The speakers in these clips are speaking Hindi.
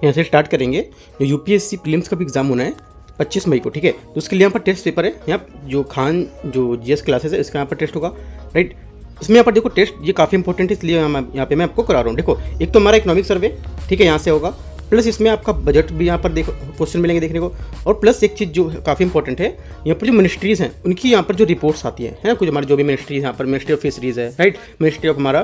यहाँ से स्टार्ट करेंगे। जो यूपीएससी प्रीलिम्स का भी एग्जाम होना है 25 मई को, ठीक है। तो उसके लिए यहाँ पर टेस्ट पेपर है, यहाँ जो खान जो जीएस क्लासेस है इसका यहाँ पर टेस्ट होगा, राइट। इसमें यहाँ पर देखो टेस्ट ये काफ़ी इंपॉर्टेंट है, इसलिए यहाँ पे मैं आपको करा रहा हूँ। देखो एक तो हमारा इकोनॉमिक सर्वे, ठीक है, यहाँ से होगा, प्लस इसमें आपका बजट भी यहाँ पर देखो क्वेश्चन मिलेंगे देखने को, और प्लस एक चीज़ जो काफ़ी इंपॉर्टेंट है, यहाँ पर जो मिनिस्ट्रीज़ हैं उनकी यहाँ पर जो रिपोर्ट्स आती है ना, कुछ हमारे जो भी मिनिस्ट्रीज यहाँ पर, मिनिस्ट्री ऑफ फिशरीज़ है, राइट, मिनिस्ट्री ऑफ हमारा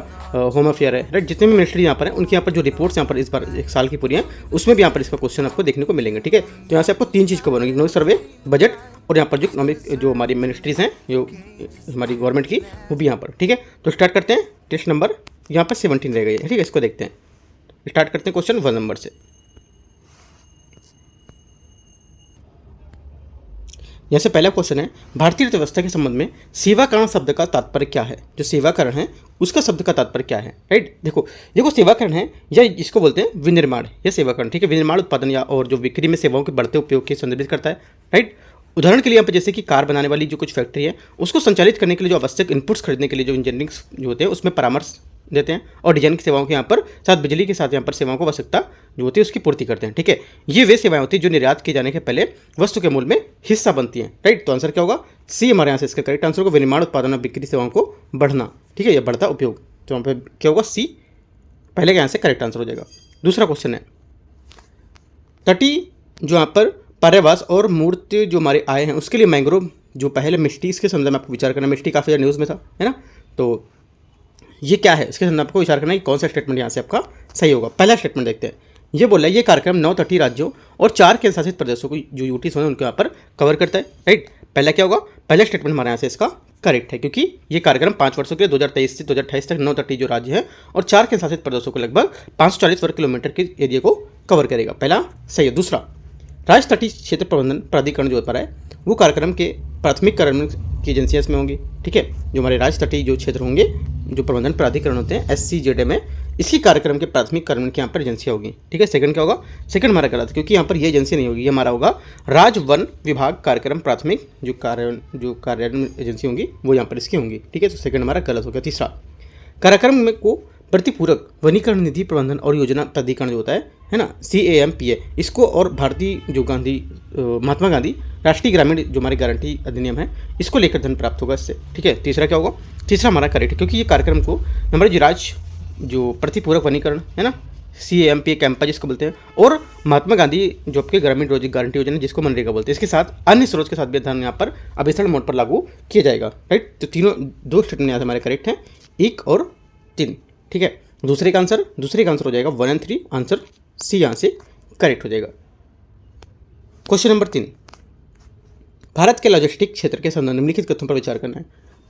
होम अफेयर है, राइट, जितने भी मिनिस्ट्री यहाँ पर हैं उनकी यहाँ पर जो रिपोर्ट्स यहाँ पर इस बार एक साल की पूरी हैं उसमें भी यहाँ पर इसका क्वेश्चन आपको देखने को मिलेंगे, ठीक है। तो यहाँ से आपको 3 चीज़ कवर होंगी, इकोनॉमिक सर्वे, बजट और यहाँ पर जो इकोनॉमिक जो हमारी मिनिस्ट्रीज़ हैं जो हमारी गवर्नमेंट की, वो भी यहाँ पर, ठीक है। तो स्टार्ट करते हैं, टेस्ट नंबर यहाँ पर 17 रह गई है, ठीक है। इसको देखते हैं, स्टार्ट करते हैं क्वेश्चन 1 नंबर से। यहाँ से पहला क्वेश्चन है, भारतीय अर्थव्यवस्था के संबंध में सेवाकरण शब्द का तात्पर्य क्या है। जो सेवाकरण है उसका शब्द का तात्पर्य क्या है, राइट। देखो सेवाकरण है या इसको बोलते हैं विनिर्माण या सेवाकरण, ठीक है। विनिर्माण उत्पादन या और जो बिक्री में सेवाओं के बढ़ते उपयोग की संदर्भित करता है, राइट। उदाहरण के लिए यहाँ पर जैसे कि कार बनाने वाली जो कुछ फैक्ट्री है उसको संचालित करने के लिए जो आवश्यक इनपुट्स खरीदने के लिए जो इंजीनियरिंग जो होते हैं उसमें परामर्श देते हैं, और डिजाइन की सेवाओं के यहाँ पर साथ बिजली के साथ यहाँ पर सेवाओं को आवश्यकता जो होती है उसकी पूर्ति करते हैं, ठीक है। ये वे सेवाएं होती हैं जो निर्यात किए जाने के पहले वस्तु के मूल में हिस्सा बनती हैं, राइट। तो आंसर क्या होगा, सी हमारे यहाँ से इसका करेक्ट आंसर होगा, विनिर्माण उत्पादन और बिक्री सेवाओं को बढ़ना, ठीक है, या बढ़ता उपयोग। तो यहाँ पर क्या होगा, सी पहले का यहाँ से करेक्ट आंसर हो जाएगा। दूसरा क्वेश्चन है, तटीय जो यहाँ पर पर्यावास और मूर्ति जो हमारे आए हैं उसके लिए मैंग्रोव जो पहले मिट्टी, इसके संदर्भ में आपको विचार करना, मिट्टी काफ़ी ज़्यादा न्यूज़ में था, है ना। तो ये क्या है, इसके संदर्भ में आपको विचार करना है कि कौन सा स्टेटमेंट यहाँ से आपका सही होगा। पहला स्टेटमेंट देखते हैं, ये बोला है ये कार्यक्रम 9 तटीय राज्यों और 4 केंद्र शासित प्रदेशों को जो यूटीज होने उनके यहाँ पर कवर करता है, राइट। पहला क्या होगा, पहला स्टेटमेंट हमारे यहाँ से इसका करेक्ट है, क्योंकि ये कार्यक्रम 5 वर्षों के लिए 2023 से 2028 तक 9 तटीय जो राज्य है और 4 केंद्र शासित प्रदेशों को लगभग 540 वर्ग किलोमीटर के एरिया को कवर करेगा। पहला सही है। दूसरा, राज्य तटीय क्षेत्र प्रबंधन प्राधिकरण जो होता है वो कार्यक्रम के प्राथमिक कार्यान्वयन की एजेंसियां इसमें होंगी, ठीक है। जो हमारे राज्य तटीय जो क्षेत्र होंगे जो प्रबंधन प्राधिकरण होते हैं SCZM में, इसी कार्यक्रम के प्राथमिक कार्यान्वयन की यहाँ पर एजेंसियां होगी, ठीक है। सेकंड क्या होगा, सेकंड हमारा गलत, क्योंकि यहाँ पर ये एजेंसी नहीं होगी, ये हमारा होगा राज्य वन विभाग कार्यक्रम प्राथमिक जो कार्यान्वयन एजेंसी होंगी वो यहाँ पर इसकी होंगी, ठीक है। तो सेकंड हमारा गलत हो गया। तीसरा, कार्यक्रम में को प्रतिपूरक वनीकरण निधि प्रबंधन और योजना प्राधिकरण जो होता है ना, CAMPA, इसको और भारतीय जो महात्मा गांधी राष्ट्रीय ग्रामीण जो हमारी गारंटी अधिनियम है इसको लेकर धन प्राप्त होगा इससे, ठीक है। तीसरा क्या होगा, तीसरा हमारा करेक्ट है, क्योंकि ये कार्यक्रम को हमारे जो राज्य जो प्रतिपूरक वनीकरण है ना, CAMPA कैंपा जिसको बोलते हैं, और महात्मा गांधी जो आपके ग्रामीण रोजगार गारंटी योजना जिसको मनरेगा बोलते हैं, इसके साथ अन्य स्रोत के साथ भी धन यहाँ पर अभिसरण मोड पर लागू किया जाएगा, राइट। तो तीनों 2 स्टेटमेंट यहाँ से हमारे करेक्ट हैं, 1 और 3, ठीक है। दूसरे का आंसर हो जाएगा 1 और 3, आंसर सी यहाँ से करेक्ट हो जाएगा। क्वेश्चन नंबर 3, भारत के लॉजिस्टिक क्षेत्र के संबंध निम्नलिखित कथनों पर विचार करना है।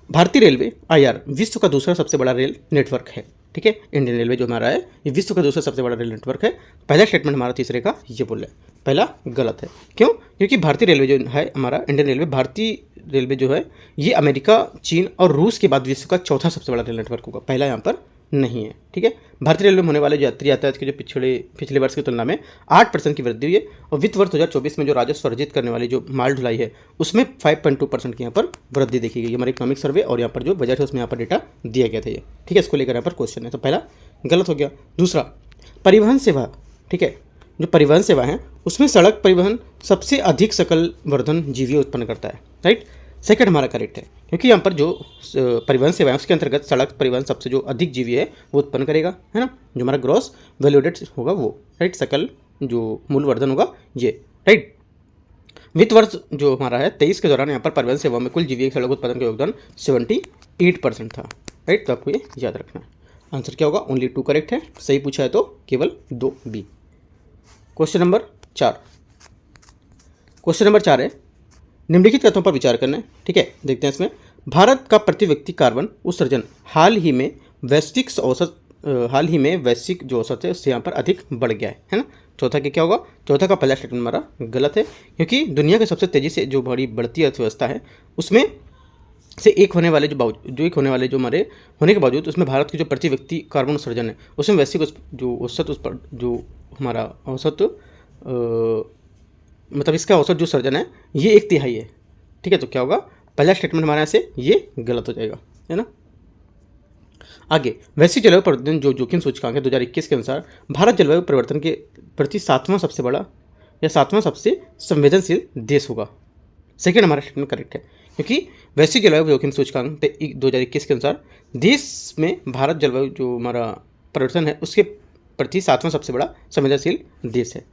भारतीय रेलवे IR विश्व का दूसरा सबसे बड़ा रेल नेटवर्क है, ठीक है। इंडियन रेलवे जो हमारा है ये विश्व का दूसरा सबसे बड़ा रेल नेटवर्क है। पहला स्टेटमेंट हमारा तीसरे का ये बोल रहा है, पहला गलत है। क्यों, क्योंकि भारतीय रेलवे जो है हमारा इंडियन रेलवे, भारतीय रेलवे जो है ये अमेरिका, चीन और रूस के बाद विश्व का चौथा सबसे बड़ा रेल नेटवर्क होगा, पहला यहाँ पर नहीं है, ठीक है। भारतीय रेलवे में होने वाले जो यात्री यातायात के जो पिछले वर्ष की तुलना में 8% की वृद्धि हुई है, और वित्त वर्ष 2024 में जो राजस्व अर्जित करने वाली जो माल ढुलाई है उसमें 5.2% की यहाँ पर वृद्धि देखी गई। हमारे इकोनॉमिक सर्वे और यहाँ पर जो बजट है उसमें यहाँ पर डेटा दिया गया था ये, ठीक है। इसको लेकर यहाँ पर क्वेश्चन है, तो पहला गलत हो गया। दूसरा, परिवहन सेवा, ठीक है, जो परिवहन सेवा है उसमें सड़क परिवहन सबसे अधिक सकल वर्धन जीवीए उत्पन्न करता है, राइट। सेकंड हमारा करेक्ट है, क्योंकि यहाँ पर जो परिवहन सेवा है उसके अंतर्गत सड़क परिवहन सबसे जो अधिक जीवीए है वो उत्पन्न करेगा, है ना, जो हमारा ग्रॉस वैल्यू एडेड होगा वो, राइट, सकल जो मूल वर्धन होगा ये, राइट। वित्त वर्ष जो हमारा है 23 के दौरान यहाँ पर परिवहन सेवा में कुल जीवीए सड़क उत्पादन का योगदान 78% था, राइट। तो आपको ये याद रखना है। आंसर क्या होगा, ओनली 2 करेक्ट है, सही पूछा है तो केवल 2 बी। क्वेश्चन नंबर 4 है, निम्नलिखित तथ्यों पर विचार करना है, ठीक है। देखते हैं इसमें, भारत का प्रति व्यक्ति कार्बन उत्सर्जन हाल ही में वैश्विक जो औसत है उससे यहाँ पर अधिक बढ़ गया है ना। चौथा क्या होगा, चौथा का पहला स्टेटमेंट हमारा गलत है, क्योंकि दुनिया के सबसे तेज़ी से जो बड़ी बढ़ती अर्थव्यवस्था है उसमें से एक होने वाले जो हमारे होने के बावजूद उसमें भारत की जो प्रति व्यक्ति कार्बन उत्सर्जन है उसमें वैश्विक जो औसत उस पर जो हमारा औसत मतलब इसका औसत जो सर्जन है ये 1/3 है, ठीक है। तो क्या होगा, पहला स्टेटमेंट हमारे यहाँ से ये गलत हो जाएगा, है ना। आगे, वैश्विक जलवायु परिवर्तन जो जोखिम सूचकांक है 2021 के अनुसार भारत जलवायु परिवर्तन के प्रति 7वां सबसे बड़ा या 7वां सबसे संवेदनशील देश होगा। सेकेंड हमारा स्टेटमेंट करेक्ट है, क्योंकि वैश्विक जलवायु जोखिम सूचकांक 2021 के अनुसार देश में भारत जलवायु जो हमारा परिवर्तन है उसके प्रति 7वां सबसे बड़ा संवेदनशील देश है।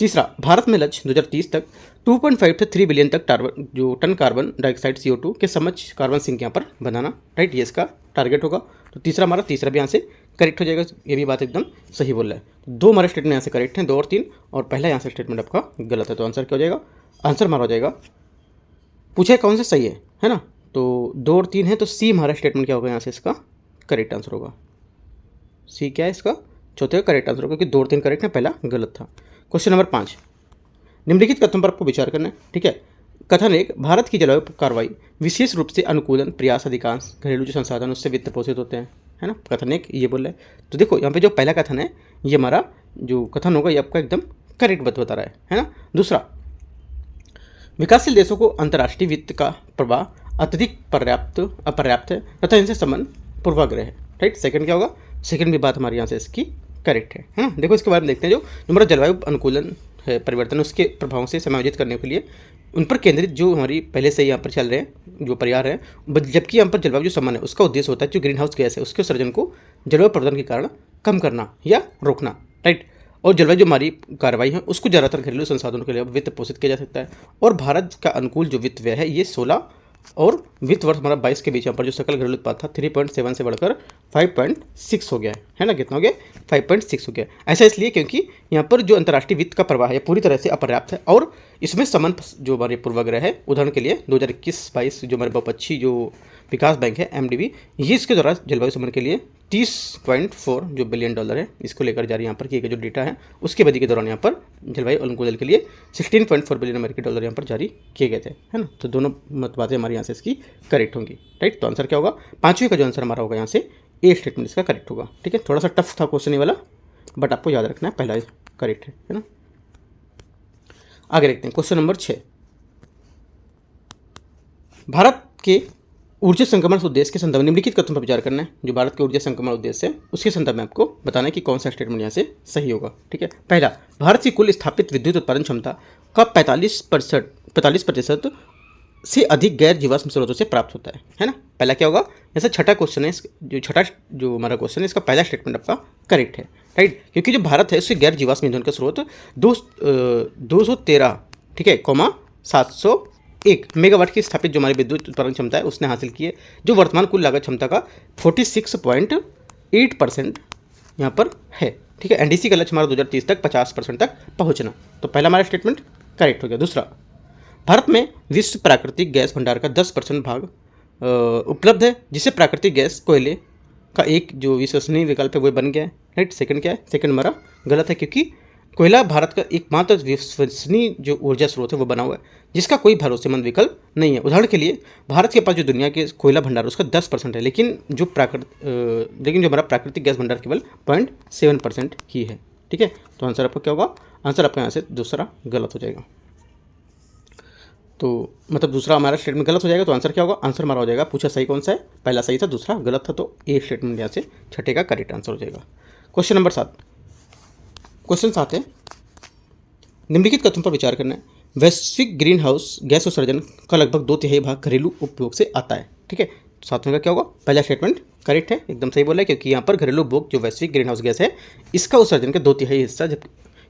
तीसरा, भारत में लक्ष्य 2030 तक 2.5 से 3 बिलियन तक जो टन कार्बन डाइऑक्साइड CO2 के समक्ष कार्बन सिंक यहाँ पर बनाना, राइट, ये इसका टारगेट होगा। तो तीसरा भी यहाँ से करेक्ट हो जाएगा, ये भी बात एकदम सही बोल रहा है। तो 2 हमारे स्टेटमेंट यहाँ से करेक्ट हैं, 2 और 3, और पहला यहाँ से स्टेटमेंट आपका गलत है। तो आंसर क्या हो जाएगा? आंसर हमारा हो जाएगा, पूछा है कौन सा सही है ना। तो 2 और 3 है, तो सी हमारा स्टेटमेंट क्या होगा यहाँ से, इसका करेक्ट आंसर होगा। सी क्या है इसका? चौथे का करेक्ट आंसर होगा, क्योंकि 2 और 3 करेक्ट है, पहला गलत था। क्वेश्चन नंबर 5, निम्नलिखित कथन पर आपको विचार करना है, ठीक है। कथन 1, भारत की जलवायु कार्रवाई विशेष रूप से अनुकूलन प्रयास अधिकांश घरेलू जो संसाधन उससे वित्त पोषित होते हैं, है ना। कथन 1 ये बोल रहा है। तो देखो यहाँ पे जो पहला कथन है ये हमारा जो कथन होगा ये आपका एकदम करेक्ट बता रहा है ना। दूसरा, विकासशील देशों को अंतर्राष्ट्रीय वित्त का प्रवाह अत्यधिक अपर्याप्त है तथा इनसे संबंध पूर्वाग्रह है, राइट। सेकंड क्या होगा? सेकंड भी बात हमारे यहाँ से इसकी करेक्ट है ना। देखो इसके बारे में देखते हैं, जो हमारा जलवायु अनुकूलन है परिवर्तन उसके प्रभावों से समायोजित करने के लिए उन पर केंद्रित जो हमारी पहले से यहाँ पर चल रहे हैं जो प्रयास है, जबकि यहाँ पर जलवायु जो संबंध है उसका उद्देश्य होता है जो ग्रीन हाउस गैस है उसके उत्सर्जन को जलवायु परिवर्तन के कारण कम करना या रोकना, राइट। और जलवायु जो हमारी कार्रवाई है उसको ज़्यादातर घरेलू संसाधनों के लिए वित्त पोषित किया जा सकता है। और भारत का अनुकूल जो वित्त व्यय है ये 16 और वित्त वर्ष हमारा 22 के बीच यहाँ पर जो सकल घरेलू उत्पाद था 3.7 से बढ़कर 5.6 हो गया है ना। कितना हो गया? 5.6 हो गया। ऐसा इसलिए क्योंकि यहाँ पर जो अंतर्राष्ट्रीय वित्त का प्रवाह है पूरी तरह से अपर्याप्त है और इसमें संबंध जो हमारे पूर्वाग्रह है, उदाहरण के लिए 2021-22 जो हमारे बहुपक्षी जो विकास बैंक है MDB, ये इसके द्वारा जलवायु संबंध के लिए 30.4 जो बिलियन डॉलर है इसको लेकर जारी यहाँ पर किए गए जो डेटा है उसकी अवधि के दौरान यहाँ पर जलवायु अनुकूलन के लिए 16.4 बिलियन अमेरिकी डॉलर यहाँ पर जारी किए गए थे, है ना। तो दोनों बातें हमारी यहाँ से इसकी करेक्ट होंगी, राइट। तो आंसर क्या होगा? 5वें का जो आंसर हमारा होगा यहाँ से ए स्टेटमेंट इसका करेक्ट होगा, ठीक है। थोड़ा सा टफ था क्वेश्चन ये वाला, बट आपको याद रखना है पहला करेक्ट है ना। आगे देखते हैं क्वेश्चन नंबर 6, भारत के ऊर्जा संक्रमण उद्देश्य के संदर्भ में निम्नलिखित कथन पर विचार करना है। जो भारत के ऊर्जा संक्रमण उद्देश्य है उसके संदर्भ में आपको बताना है कि कौन सा स्टेटमेंट यहाँ से सही होगा, ठीक है। पहला, भारत की कुल स्थापित विद्युत उत्पादन क्षमता का 45% से अधिक गैर जीवाश्म स्रोतों से प्राप्त होता है ना। पहला क्या होगा? जैसे छठा क्वेश्चन है, जो हमारा क्वेश्चन है इसका पहला स्टेटमेंट आपका करेक्ट है, राइट। क्योंकि जो भारत है उससे गैर जीवाश्म ईंधन का स्रोत 213 ठीक है 701 मेगावाट की स्थापित जो हमारी विद्युत उत्पादन क्षमता है उसने हासिल की है, जो वर्तमान कुल लागत क्षमता का 46.8% यहाँ पर है, ठीक है। NDC का लक्ष्य हमारा 2030 तक 50% तक पहुँचना। तो पहला हमारा स्टेटमेंट करेक्ट हो गया। दूसरा, भारत में विश्व प्राकृतिक गैस भंडार का 10% भाग उपलब्ध है, जिससे प्राकृतिक गैस कोयले का एक जो विश्वसनीय विकल्प है वो बन गया है, राइट। सेकंड क्या है? सेकंड हमारा गलत है, क्योंकि कोयला भारत का एकमात्र विश्वसनीय जो ऊर्जा स्रोत है वो बना हुआ है जिसका कोई भरोसेमंद विकल्प नहीं है। उदाहरण के लिए भारत के पास जो दुनिया के कोयला भंडार उसका 10% है, लेकिन जो हमारा प्राकृतिक गैस भंडार केवल 0.7% ही है, ठीक है। तो आंसर आपका क्या होगा? आंसर आपका यहाँ से दूसरा गलत हो जाएगा। तो मतलब दूसरा हमारा स्टेटमेंट गलत हो जाएगा। तो आंसर क्या होगा? आंसर हमारा हो जाएगा, पूछा सही कौन सा है, पहला सही था दूसरा गलत था, तो ए स्टेटमेंट यहाँ से छठे का करेक्ट आंसर हो जाएगा। क्वेश्चन नंबर 7, क्वेश्चन 7 है, निम्नलिखित कथन पर विचार करना है। वैश्विक ग्रीन हाउस गैस उत्सर्जन का लगभग 2/3 भाग घरेलू उपयोग से आता है, ठीक है। सातवें का क्या होगा? पहला स्टेटमेंट करेक्ट है, एकदम सही बोला है, क्योंकि यहाँ पर घरेलू उपभोग जो वैश्विक ग्रीन हाउस गैस है इसका उत्सर्जन का 2/3 हिस्सा जब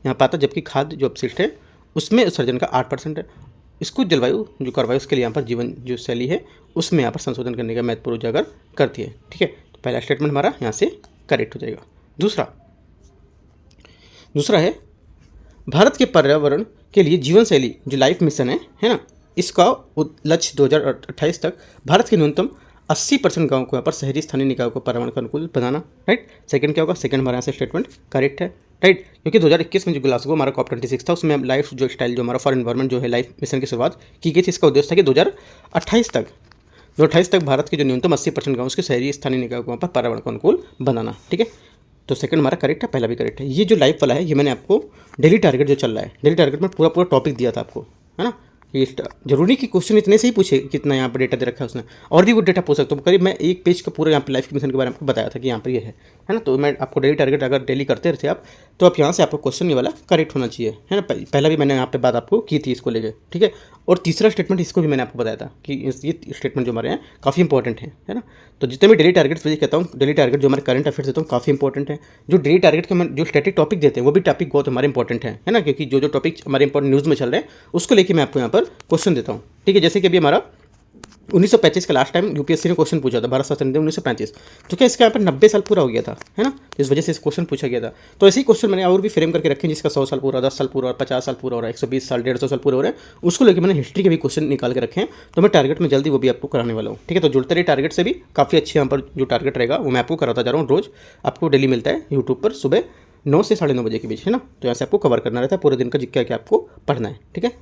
यहाँ पर आता है, जबकि खाद्य जो अपशिष्ट है उसमें उत्सर्जन का 8% है। इसको जलवायु जो कार्रवाई उसके लिए यहाँ पर जीवन जो शैली है उसमें यहाँ पर संशोधन करने का महत्वपूर्ण उजागर करती है, ठीक है। तो पहला स्टेटमेंट हमारा यहाँ से करेक्ट हो जाएगा। दूसरा है, भारत के पर्यावरण के लिए जीवन शैली जो लाइफ मिशन है ना, इसका लक्ष्य 2028 तक भारत के न्यूनतम 80% गाँव को यहाँ पर शहरी स्थानीय निकायों को पर्यावरण का अनुकूल बनाना, राइट। सेकंड क्या होगा? सेकंड हमारे यहाँ से स्टेटमेंट करेक्ट है, राइट, क्योंकि 2021 में जो ग्लासगो हमारा COP26 था उसमें लाइफ जो स्टाइल जो हमारा फॉर एनवायरनमेंट जो है लाइफ मिशन की शुरुआत की गई थी। इसका उद्देश्य था कि 2028 तक भारत के जो न्यूनतम 80% गाँव उसके शहरी स्थानीय निकायों को वहाँ पर पर्यावरण का अनुकूल बनाना, ठीक है। तो सेकंड हमारा करेक्ट है, पहला भी करेक्ट है। ये जो लाइफ वाला है ये मैंने आपको डेली टारगेट जो चल रहा है, डेली टारगेट में पूरा टॉपिक दिया था आपको, है ना। कि जरूरी कि क्वेश्चन इतने से ही पूछे कितना यहाँ पर डेटा दे रखा है उसने, और भी वो डेटा पूछ सकते हो। करीब मैं एक पेज का पूरा यहाँ पर लाइफ के मिशन के बारे में आपको बताया था कि यहाँ पर ये है ना। तो मैं आपको डेली टारगेट अगर डेली करते रहते आप तो आप यहाँ से आपको क्वेश्चन ये वाला करेक्ट होना चाहिए, है ना। पहला भी मैंने यहाँ पे बात आपको की थी इसको लेके, ठीक है। और तीसरा स्टेटमेंट इसको भी मैंने आपको बताया था कि ये स्टेटमेंट जो हमारे हैं काफ़ी इंपॉर्टेंट है ना। तो जितने भी डेली टारगेट्स मुझे कहता हूँ, डेली टारगेट जो हमारे करंट अफेयर्स देता हूँ काफ़ी इंपॉर्टेंट है। जो डेली टारगेट के जो स्टैटिक टॉपिक देते हैं वो भी टॉपिक बहुत हमारे इंपॉर्टेंट है ना, क्योंकि जो टॉपिक हमारे इंपॉर्टेंट न्यूज़ में चल रहे हैं उसको लेके मैं आपको यहाँ पर क्वेश्चन देता हूँ, ठीक है। जैसे कि अभी हमारा 1935 का लास्ट टाइम यूपीएससी ने क्वेश्चन पूछा था, भारत शासन निधि 1935, तो क्या इसका यहाँ पर 90 साल पूरा हो गया था, है ना। तो इस वजह से इस क्वेश्चन पूछा गया था। तो ऐसे ही क्वेश्चन मैंने और भी फ्रेम करके रखे हैं जिसका 100 साल पूरा, 10 साल पूरा, 50 साल पूरा हो रहा है, 120 साल, 150 साल पूरा हो रहा है, उसको लेकर मैंने हिस्ट्री के भी क्वेश्चन निकाल के रखे हैं। तो मैं टारगेट में जल्दी वो भी आपको कराने वाला हूँ, ठीक है। तो जुड़ते रहे टारगेट से भी, काफ़ी अच्छे यहाँ पर जो टारगेट रहेगा वो मैं आपको कराता जा रहा हूँ। रोज़ आपको डेली मिलता है यूट्यूब पर सुबह 9 से 9:30 बजे के बीच, है ना। तो यहाँ से आपको कवर करना रहता है पूरे दिन का क्या क्या आपको पढ़ना है, ठीक है।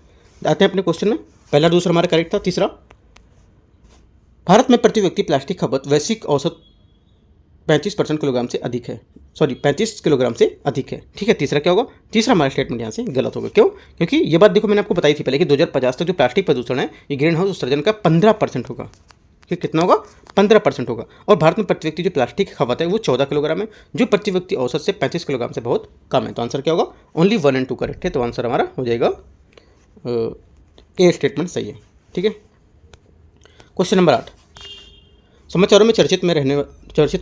आते हैं अपने क्वेश्चन में। पहला दूसरा हमारा करेक्ट था। तीसरा, भारत में प्रति व्यक्ति प्लास्टिक खपत वैश्विक औसत 35% किलोग्राम से अधिक है, 35 किलोग्राम से अधिक है, ठीक है। तीसरा क्या होगा, तीसरा हमारा स्टेटमेंट यहाँ से गलत होगा। क्यों? क्योंकि ये बात देखो मैंने आपको बताई थी पहले कि 2050 तक जो प्लास्टिक प्रदूषण है ये ग्रीन हाउस उत्सर्जन का 15% होगा। कि कितना होगा? 15% होगा। और भारत में प्रति व्यक्ति जो प्लास्टिक की खपत है वो 14 किलोग्राम है, जो प्रति व्यक्ति औसत से 35 किलोग्राम से बहुत कम है। तो आंसर क्या होगा? ओनली 1 और 2 करेक्ट है। तो आंसर हमारा हो जाएगा ए स्टेटमेंट सही है, ठीक है। क्वेश्चन नंबर 8, समाचारों में चर्चित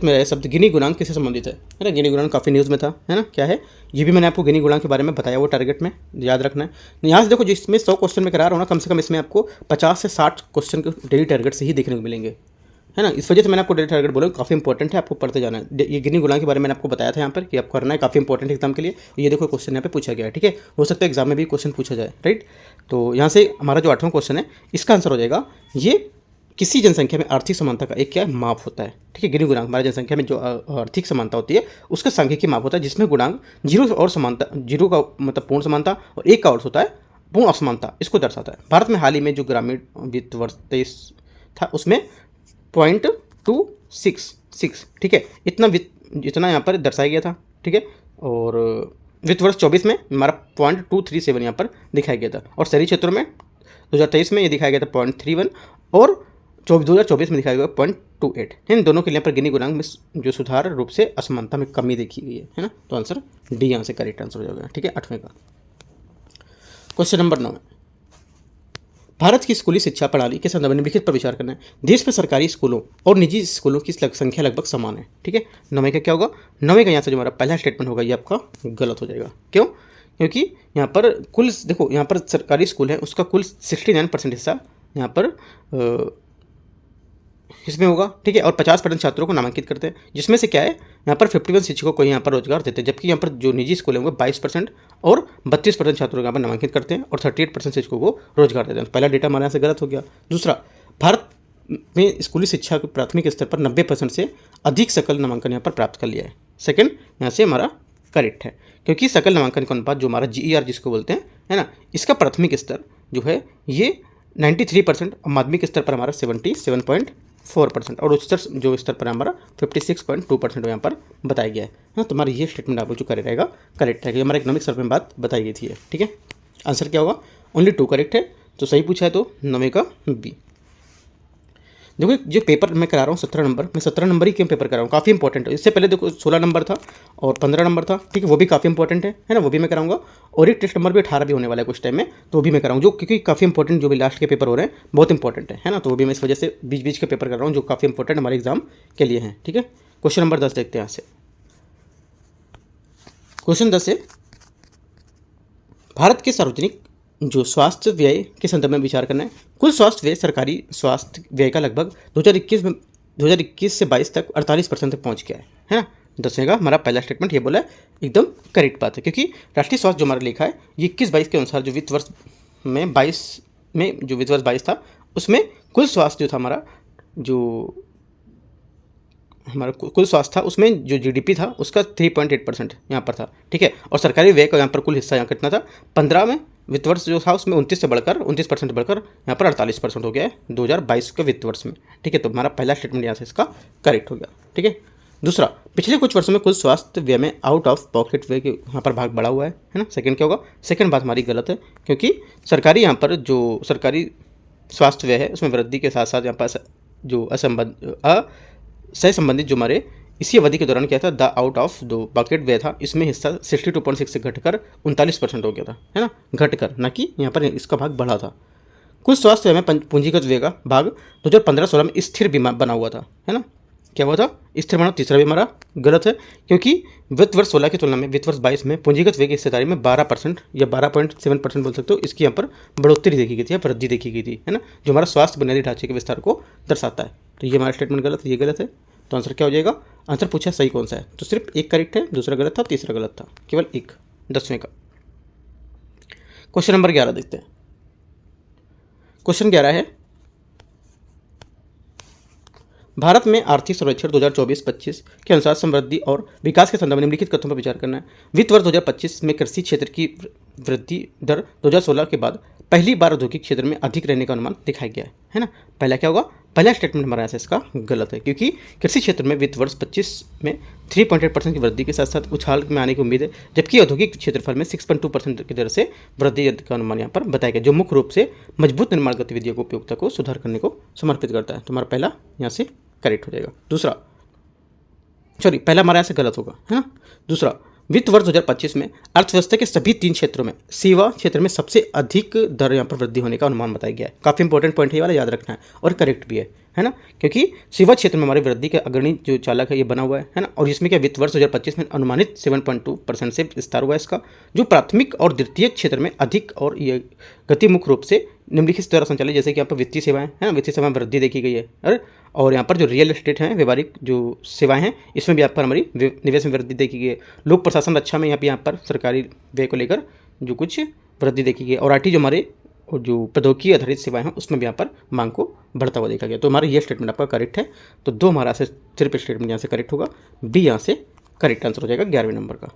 में रहे शब्द गिनी गुणांक किससे संबंधित है ना। गिनी गुणांक काफ़ी न्यूज़ में था, है ना। क्या है ये भी मैंने आपको गिनी गुणांक के बारे में बताया, वो टारगेट में याद रखना है। यहाँ से देखो जिसमें 100 क्वेश्चन में करा रहा हूँ ना, कम से कम इसमें आपको 50 से 60 क्वेश्चन के डेली टारगेट से ही देखने को मिलेंगे, है ना। इस वजह से मैंने आपको डेली टारगेट बोला, काफ़ी इंपॉर्टेंट है, आपको पढ़ते जाना है। ये गिनी गुणांक के बारे में मैंने आपको बताया था यहाँ पर कि आपको करना है, काफ़ी इंपॉर्टेंट एग्जाम के लिए। ये देखो क्वेश्चन यहाँ पे पूछा गया है, ठीक है। हो सकता है एग्जाम में भी क्वेश्चन पूछा जाए, राइट। तो यहाँ से हमारा जो 8वां क्वेश्चन है इसका आंसर हो जाएगा, ये किसी जनसंख्या में आर्थिक समानता का एक क्या माप होता है, ठीक है। गिनी गुणांक हमारी जनसंख्या में जो आर्थिक समानता होती है उसका सांख्यिकीय माप होता है, जिसमें गुणांक 0 और समानता, 0 का मतलब पूर्ण समानता और 1 का अर्थ होता है पूर्ण असमानता, इसको दर्शाता है। भारत में हाल ही में जो ग्रामीण वित्त वर्ष 23 था उसमें 0.266, ठीक है, इतना यहाँ पर दर्शाया गया था, ठीक है। और वित्त वर्ष 24 में हमारा 0.237 यहाँ पर दिखाया गया था। और शहरी क्षेत्रों में 2023 में ये दिखाया गया था 0.31 और 2024 में दिखाया गया 0.28। इन दोनों के लिए पर गिनी गुणांक में जो सुधार रूप से असमानता में कमी देखी गई है ना। तो आंसर डी यहाँ से करेक्ट आंसर हो जाएगा, ठीक है, 8वें का। क्वेश्चन नंबर 9, भारत की स्कूली शिक्षा प्रणाली के संदर्भ में निम्नलिखित पर विचार करना है। देश में सरकारी स्कूलों और निजी स्कूलों की संख्या लगभग समान है, ठीक है। 9वें का क्या होगा? 9वें का यहाँ से जो हमारा पहला स्टेटमेंट होगा ये आपका गलत हो जाएगा। क्यों? क्योंकि यहाँ पर कुल देखो, यहाँ पर सरकारी स्कूल है उसका कुल 69% हिस्सा यहाँ पर इसमें होगा, ठीक है। और 50% छात्रों को नामांकित करते हैं, जिसमें से क्या है यहाँ पर 51 शिक्षकों को यहाँ पर रोजगार देते हैं, जबकि यहाँ पर जो निजी स्कूल होंगे 22% और 32% छात्रों को यहाँ पर नामांकित करते हैं और 38% शिक्षकों को रोजगार देते हैं। पहला डेटा हमारे यहाँ से गलत हो गया। दूसरा, भारत में स्कूली शिक्षा के प्राथमिक स्तर पर 90% से अधिक सकल नामांकन यहाँ पर प्राप्त कर लिया है। सेकेंड यहाँ से हमारा करेक्ट है, क्योंकि सकल नामांकन का अनुपात जो हमारा GER जिसको बोलते हैं, है ना, इसका प्राथमिक स्तर जो है ये 93% और माध्यमिक स्तर पर हमारा 77.4% और उच्चतर जो स्तर पर हमारा 56.2% यहाँ पर बताया गया है ना। तुम्हारा ये स्टेटमेंट आपको जो करेक्ट रहेगा, हमारा इकोनॉमिक सर्वे में बात बताई गई थी, ठीक है। आंसर क्या होगा? ओनली 2 करेक्ट है, तो सही पूछा है तो 9वें का बी। देखो जो पेपर मैं करा रहा हूँ 17 नंबर, मैं 17 नंबर ही क्यों पेपर करा रहा हूँ, काफ़ी इंपॉर्टेंट है। इससे पहले देखो 16 नंबर था और 15 नंबर था, ठीक है, वो भी काफ़ी इंपॉर्टेंट है ना, वो भी मैं कराऊंगा। और एक टेस्ट नंबर भी 18 भी होने वाला है कुछ टाइम में, तो वो भी मैं कराऊंगा, जो क्योंकि काफ़ी इंपॉर्टेंट जो भी लास्ट के पेपर हो रहे हैं बहुत इंपॉर्टेंट है ना। तो वो भी मैं इस वजह से बीच बीच के पेपर कर रहा हूँ जो काफ़ी इंपॉर्टेंट हमारे एग्जाम के लिए हैं, ठीक है। क्वेश्चन नंबर 10 देखते हैं यहाँ से। क्वेश्चन 10 है, भारत के सार्वजनिक जो स्वास्थ्य व्यय के संदर्भ में विचार करना है। कुल स्वास्थ्य व्यय सरकारी स्वास्थ्य व्यय का लगभग 2021 से 22 तक 48% तक पहुंच गया है ना। 10वें का हमारा पहला स्टेटमेंट ये बोला है, एकदम करेक्ट बात है, क्योंकि राष्ट्रीय स्वास्थ्य जो हमारा लिखा है ये 21-22 के अनुसार जो वित्त वर्ष 22 था उसमें कुल स्वास्थ्य जो था हमारा कुल स्वास्थ्य था उसमें जो GDP था उसका 3.8% यहाँ पर था, ठीक है। और सरकारी व्यय का यहाँ पर कुल हिस्सा यहाँ कितना था? 15 में वित्त वर्ष जो था उसमें 29% बढ़कर यहाँ पर 48% हो गया है 2022 के वित्त वर्ष में, ठीक है। तो हमारा पहला स्टेटमेंट यहाँ से इसका करेक्ट हो गया, ठीक है। दूसरा, पिछले कुछ वर्षों में कुल स्वास्थ्य व्यय में आउट ऑफ पॉकेट व्यय के यहाँ पर भाग बढ़ा हुआ है ना। सेकंड क्या होगा, सेकंड बात हमारी गलत है, क्योंकि सरकारी यहाँ पर जो सरकारी स्वास्थ्य व्यय है उसमें वृद्धि के साथ साथ यहाँ पर जो सह संबंधित जो हमारे इसी अवधि के दौरान क्या था, द आउट ऑफ जो पॉकेट व्यय था इसमें हिस्सा 62.6 से घटकर 39% हो गया था, है ना, घटकर, ना कि यहाँ पर इसका भाग बढ़ा था। कुल स्वास्थ्य व्यय में पूंजीगत व्यय का भाग 2015-16 में स्थिर भी बना हुआ था, है ना, क्या हुआ था, स्थिर बना। तीसरा भी हमारा गलत है, क्योंकि वित्त वर्ष 16 की तुलना में वित्त वर्ष 22 में पूंजीगत व्यय की हिस्सेदारी में 12% या 12.7% बोल सकते हो, इसकी यहाँ पर बढ़ोतरी देखी गई थी या वृद्धि देखी गई थी, है ना, जो हमारा स्वास्थ्य बुनियादी ढांचे के विस्तार को दर्शाता है। तो ये हमारा स्टेटमेंट गलत है, ये गलत है। तो आंसर क्या हो जाएगा, आंसर पूछा सही कौन सा है, तो सिर्फ एक करेक्ट है, दूसरा गलत था, तीसरा गलत था, केवल एक 10वें का। क्वेश्चन नंबर 11 देखते हैं। क्वेश्चन 11 है, भारत में आर्थिक सर्वेक्षण 2024-25 के अनुसार समृद्धि और विकास के संदर्भ में निम्नलिखित तथ्यों पर विचार करना है। वित्त वर्ष 2025 में कृषि क्षेत्र की वृद्धि दर 2016 के बाद पहली बार औद्योगिक क्षेत्र में अधिक रहने का अनुमान दिखाया गया है ना। पहला क्या होगा, पहला स्टेटमेंट हमारा ऐसे इसका गलत है, क्योंकि कृषि क्षेत्र में वित्त वर्ष 25 में 3.8% की वृद्धि के साथ साथ उछाल में आने की उम्मीद है, जबकि औद्योगिक क्षेत्रफल में 6.2% की दर से वृद्धि का अनुमान यहाँ पर बताया गया, जो मुख्य रूप से मजबूत निर्माण गतिविधियों को उपयोगिता को सुधार करने को समर्पित करता है। तो हमारा पहला यहाँ से करेक्ट हो जाएगा। दूसरा, सॉरी, पहला हमारा यहाँ से गलत होगा, है ना। दूसरा, वित्त वर्ष 2025 में अर्थव्यवस्था के सभी 3 क्षेत्रों में सेवा क्षेत्र में सबसे अधिक दर यहाँ पर वृद्धि होने का अनुमान बताया गया है। काफ़ी इंपॉर्टेंट पॉइंट है, ये वाला याद रखना है, और करेक्ट भी है ना, क्योंकि सेवा क्षेत्र में हमारी वृद्धि का अग्रणी जो चालक है ये बना हुआ है ना। और इसमें क्या वित्त वर्ष 2025 में अनुमानित 7.2% से विस्तार हुआ है इसका, जो प्राथमिक और द्वितीयक क्षेत्र में अधिक, और ये गति मुख्य रूप से निम्नलिखित द्वारा संचालित, जैसे कि यहाँ पर वित्तीय सेवाएं है ना, वित्तीय सेवाएं वृद्धि देखी गई है, और यहाँ पर जो रियल एस्टेट है, व्यवहारिक जो सेवाएं हैं, इसमें भी यहाँ पर हमारी निवेश में वृद्धि देखी गई है। लोक प्रशासन रक्षा में यहाँ पर सरकारी व्यय को लेकर जो कुछ वृद्धि देखी गई, और आईटी जो हमारे जो प्रौद्योगिकी आधारित सेवाएं हैं उसमें भी यहाँ पर मांग को बढ़ता हुआ देखा गया। तो हमारा ये स्टेटमेंट आपका करेक्ट है, तो 2 हमारा से सिर्फ स्टेटमेंट यहाँ से करेक्ट होगा, बी यहाँ से करेक्ट आंसर हो जाएगा 11वें नंबर का।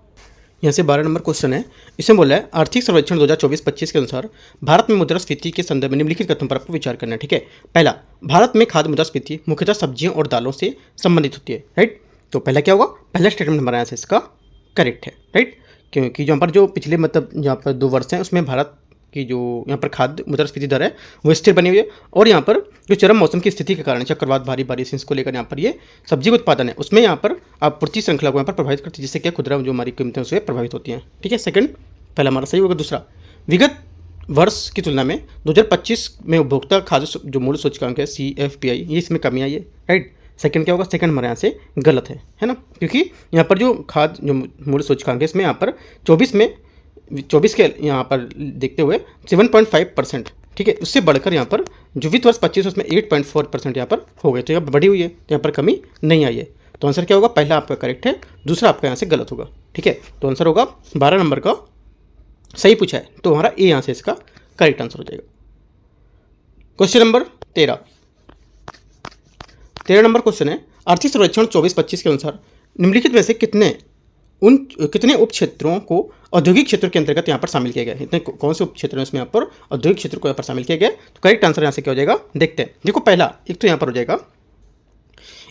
यहाँ से 12 नंबर क्वेश्चन है, इसमें बोला है आर्थिक सर्वेक्षण 2024-25 के अनुसार भारत में मुद्रास्फीति के संदर्भ में निम्नलिखित कथनों पर आपको विचार करना है, ठीक है। पहला, भारत में खाद्य मुद्रास्फीति मुख्यतः सब्जियों और दालों से संबंधित होती है, राइट। तो पहला क्या होगा, पहला स्टेटमेंट हमारे यहाँ से इसका करेक्ट है, राइट, क्योंकि यहाँ पर जो पिछले मतलब यहाँ पर 2 वर्ष हैं उसमें भारत की जो यहाँ पर खाद्य मुद्रास्फीति दर है वो स्थिर बनी हुई है, और यहाँ पर जो चरम मौसम की स्थिति के कारण चक्रवात, भारी बारिश, इसको लेकर यहाँ पर ये सब्जी का उत्पादन है उसमें यहाँ पर आपूर्ति श्रृंखला को यहाँ पर प्रभावित करती है, जिससे क्या खुदरा जो हमारी कीमतें उससे प्रभावित होती हैं, ठीक है। सेकंड, पहला हमारा सही होगा। दूसरा, विगत वर्ष की तुलना में 2025 में उपभोक्ता खाद्य जो मूल्य सूचकांक है CFPI, ये इसमें कमी आई है, राइट। सेकंड क्या होगा, सेकंड हमारे यहाँ से गलत है ना, क्योंकि यहाँ पर जो खाद्य जो मूल्य सूचकांक है इसमें यहाँ पर 24 के यहाँ पर देखते हुए 7.5%, ठीक है, उससे बढ़कर यहाँ पर जो वित्त वर्ष 25 उसमें 8.4% यहाँ पर हो गए, तो यहाँ बढ़ी हुई है, तो यहाँ पर कमी नहीं आई है। तो आंसर क्या होगा, पहला आपका करेक्ट है, दूसरा आपका यहाँ से गलत होगा, ठीक है। तो आंसर होगा 12 नंबर का सही पूछा है, तो हमारा ए यहाँ से इसका करेक्ट आंसर हो जाएगा। क्वेश्चन नंबर 13 नंबर क्वेश्चन है, आर्थिक सर्वेक्षण 24-25 के अनुसार निम्नलिखित में से कितने उप क्षेत्रों को औद्योगिक क्षेत्र के अंतर्गत यहाँ पर शामिल किया गया है। इतने कौन से उप क्षेत्र हैं इसमें यहाँ पर औद्योगिक क्षेत्र को यहाँ पर शामिल किया गया है। तो करेक्ट आंसर यहाँ से क्या हो जाएगा, देखते हैं। देखो, पहला एक तो यहाँ पर हो जाएगा,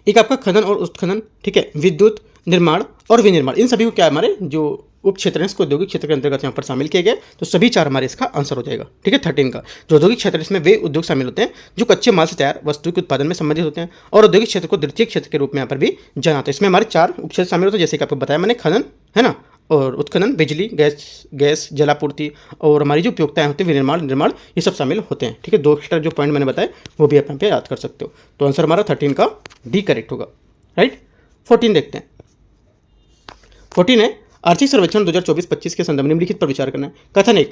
एक आपका खनन और उत्खनन, ठीक है, विद्युत निर्माण और विनिर्माण, इन सभी को क्या हमारे जो उप क्षेत्र है इसको औद्योगिक क्षेत्र के अंतर्गत यहाँ पर शामिल किए गए, तो सभी 4 हमारे इसका आंसर हो जाएगा, ठीक है। 13 का जो औद्योगिक क्षेत्र इसमें वे उद्योग शामिल होते हैं जो कच्चे माल से तैयार वस्तु के उत्पादन में संबंधित होते हैं, और औद्योगिक क्षेत्र को द्वितीय क्षेत्र के रूप में यहाँ पर भी जाना जाता है। इसमें हमारे 4 उप क्षेत्र शामिल होते हैं, जैसे कि आपको बताया मैंने, खनन है ना, और उत्खनन, बिजली, गैस जलापूर्ति, और हमारी जो उपयोगिताएं होती है निर्माण, ये सब शामिल होते हैं, ठीक है। 2 एक्स्ट्रा जो पॉइंट मैंने बताए वो भी आप यहाँ पे याद कर सकते हो। तो आंसर हमारा 13 का डी करेक्ट होगा, राइट। 14 देखते हैं। 14 है, आर्थिक सर्वेक्षण 2024-25 के संदर्भ में निम्नलिखित पर विचार करना है। कथन 1,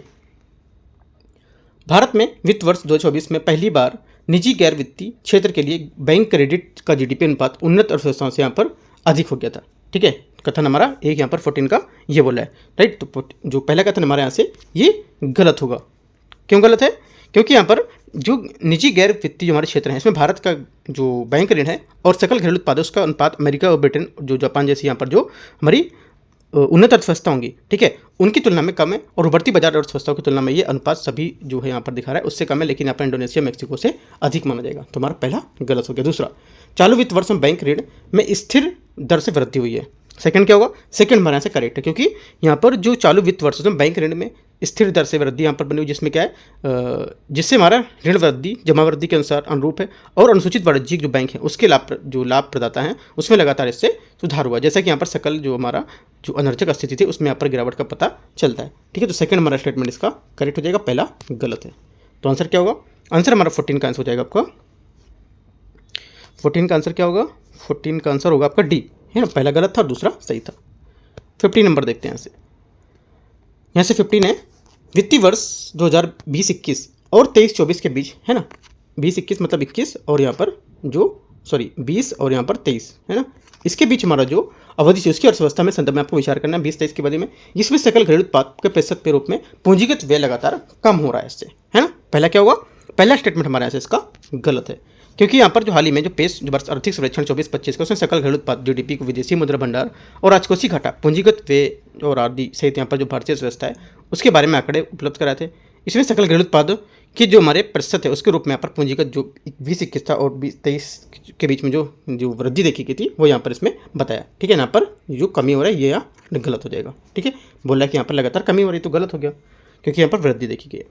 भारत में वित्त वर्ष 2024 में पहली बार निजी गैर वित्तीय क्षेत्र के लिए बैंक क्रेडिट का GDP अनुपात उन्नत अर्थव्यवस्थाओं से यहाँ पर अधिक हो गया था, ठीक है। कथन हमारा एक यहाँ पर 14 का ये बोला है, राइट। तो जो पहला कथन हमारे यहाँ से ये गलत होगा। क्यों गलत है, क्योंकि यहाँ पर जो निजी गैर वित्तीय जो हमारे क्षेत्र हैं इसमें भारत का जो बैंक ऋण है और सकल घरेलू उत्पाद उसका अनुपात अमेरिका और ब्रिटेन, जो जापान जैसी यहाँ पर जो हमारी उन्नत अर्थव्यवस्था होंगी, ठीक है, उनकी तुलना में कम है, और उभरती बाजार अर्थव्यवस्थाओं की तुलना में ये अनुपात सभी जो है यहाँ पर दिखा रहा है उससे कम है, लेकिन यहाँ पर इंडोनेशिया, मैक्सिको से अधिक माना जाएगा। तो हमारा पहला गलत हो गया। दूसरा, चालू वित्त वर्ष में बैंक ऋण में स्थिर दर से वृद्धि हुई है। सेकंड क्या होगा, सेकंड हमारे यहाँ से करेक्ट है, क्योंकि यहाँ पर जो चालू वित्त वर्ष में बैंक ऋण में स्थिर दर से वृद्धि यहाँ पर बनी हुई, जिसमें क्या है जिससे हमारा ऋण वृद्धि जमा वृद्धि के अनुसार अनुरूप है, और अनुसूचित वाणिज्यिक जो बैंक है उसके जो लाभ प्रदाता हैं उसमें लगातार इससे सुधार हुआ, जैसा कि यहाँ पर सकल जो हमारा जो अनर्चक स्थिति थी उसमें यहाँ पर गिरावट का पता चलता है। ठीक है, तो सेकंड हमारा स्टेटमेंट इसका करेक्ट हो जाएगा, पहला गलत है। तो आंसर क्या होगा, आंसर हमारा 14 का आंसर हो जाएगा आपका। 14 का आंसर क्या होगा, 14 का आंसर होगा आपका डी, है ना, पहला गलत था और दूसरा सही था। 15 नंबर देखते हैं यहाँ से 15 है, वित्तीय वर्ष 2020-21 और 23-24 के बीच, है ना, 20-21 मतलब 21 और यहाँ पर जो 20 और यहाँ पर 23, है ना, इसके बीच हमारा जो अवधि थी उसकी अर्थव्यवस्था में संदर्भ में आपको विचार करना है 20-23 की अवधि में, इसमें सकल घरेलू उत्पाद के प्रतिशत के रूप में पूंजीगत व्यय लगातार कम हो रहा है इससे, है ना। पहला क्या होगा, पहला स्टेटमेंट हमारे यहाँ से इसका गलत है, क्योंकि यहाँ पर जो हाल ही में जो पेश जो वर्ष आर्थिक सर्वेक्षण 24-25 का उसमें सकल घरेलू उत्पाद जीडीपी को विदेशी मुद्रा भंडार और राजकोषीय घाटा पूंजीगत व्यय और आदि सहित यहाँ पर जो भारतीय अर्थव्यवस्था है उसके बारे में आंकड़े उपलब्ध कराए थे। इसमें सकल घरेलू उत्पाद की जो हमारे प्रतिशत है उसके रूप में यहाँ पर पूंजीगत जो 20-21 था और 20-23 के बीच में जो वृद्धि देखी गई थी वो यहाँ पर इसमें बताया। ठीक है, यहाँ पर जो कमी हो रहा है ये यहाँ गलत हो जाएगा। ठीक है, बोल रहा है कि यहाँ पर लगातार कमी हो रही तो गलत हो गया, क्योंकि यहाँ पर वृद्धि देखी गई है।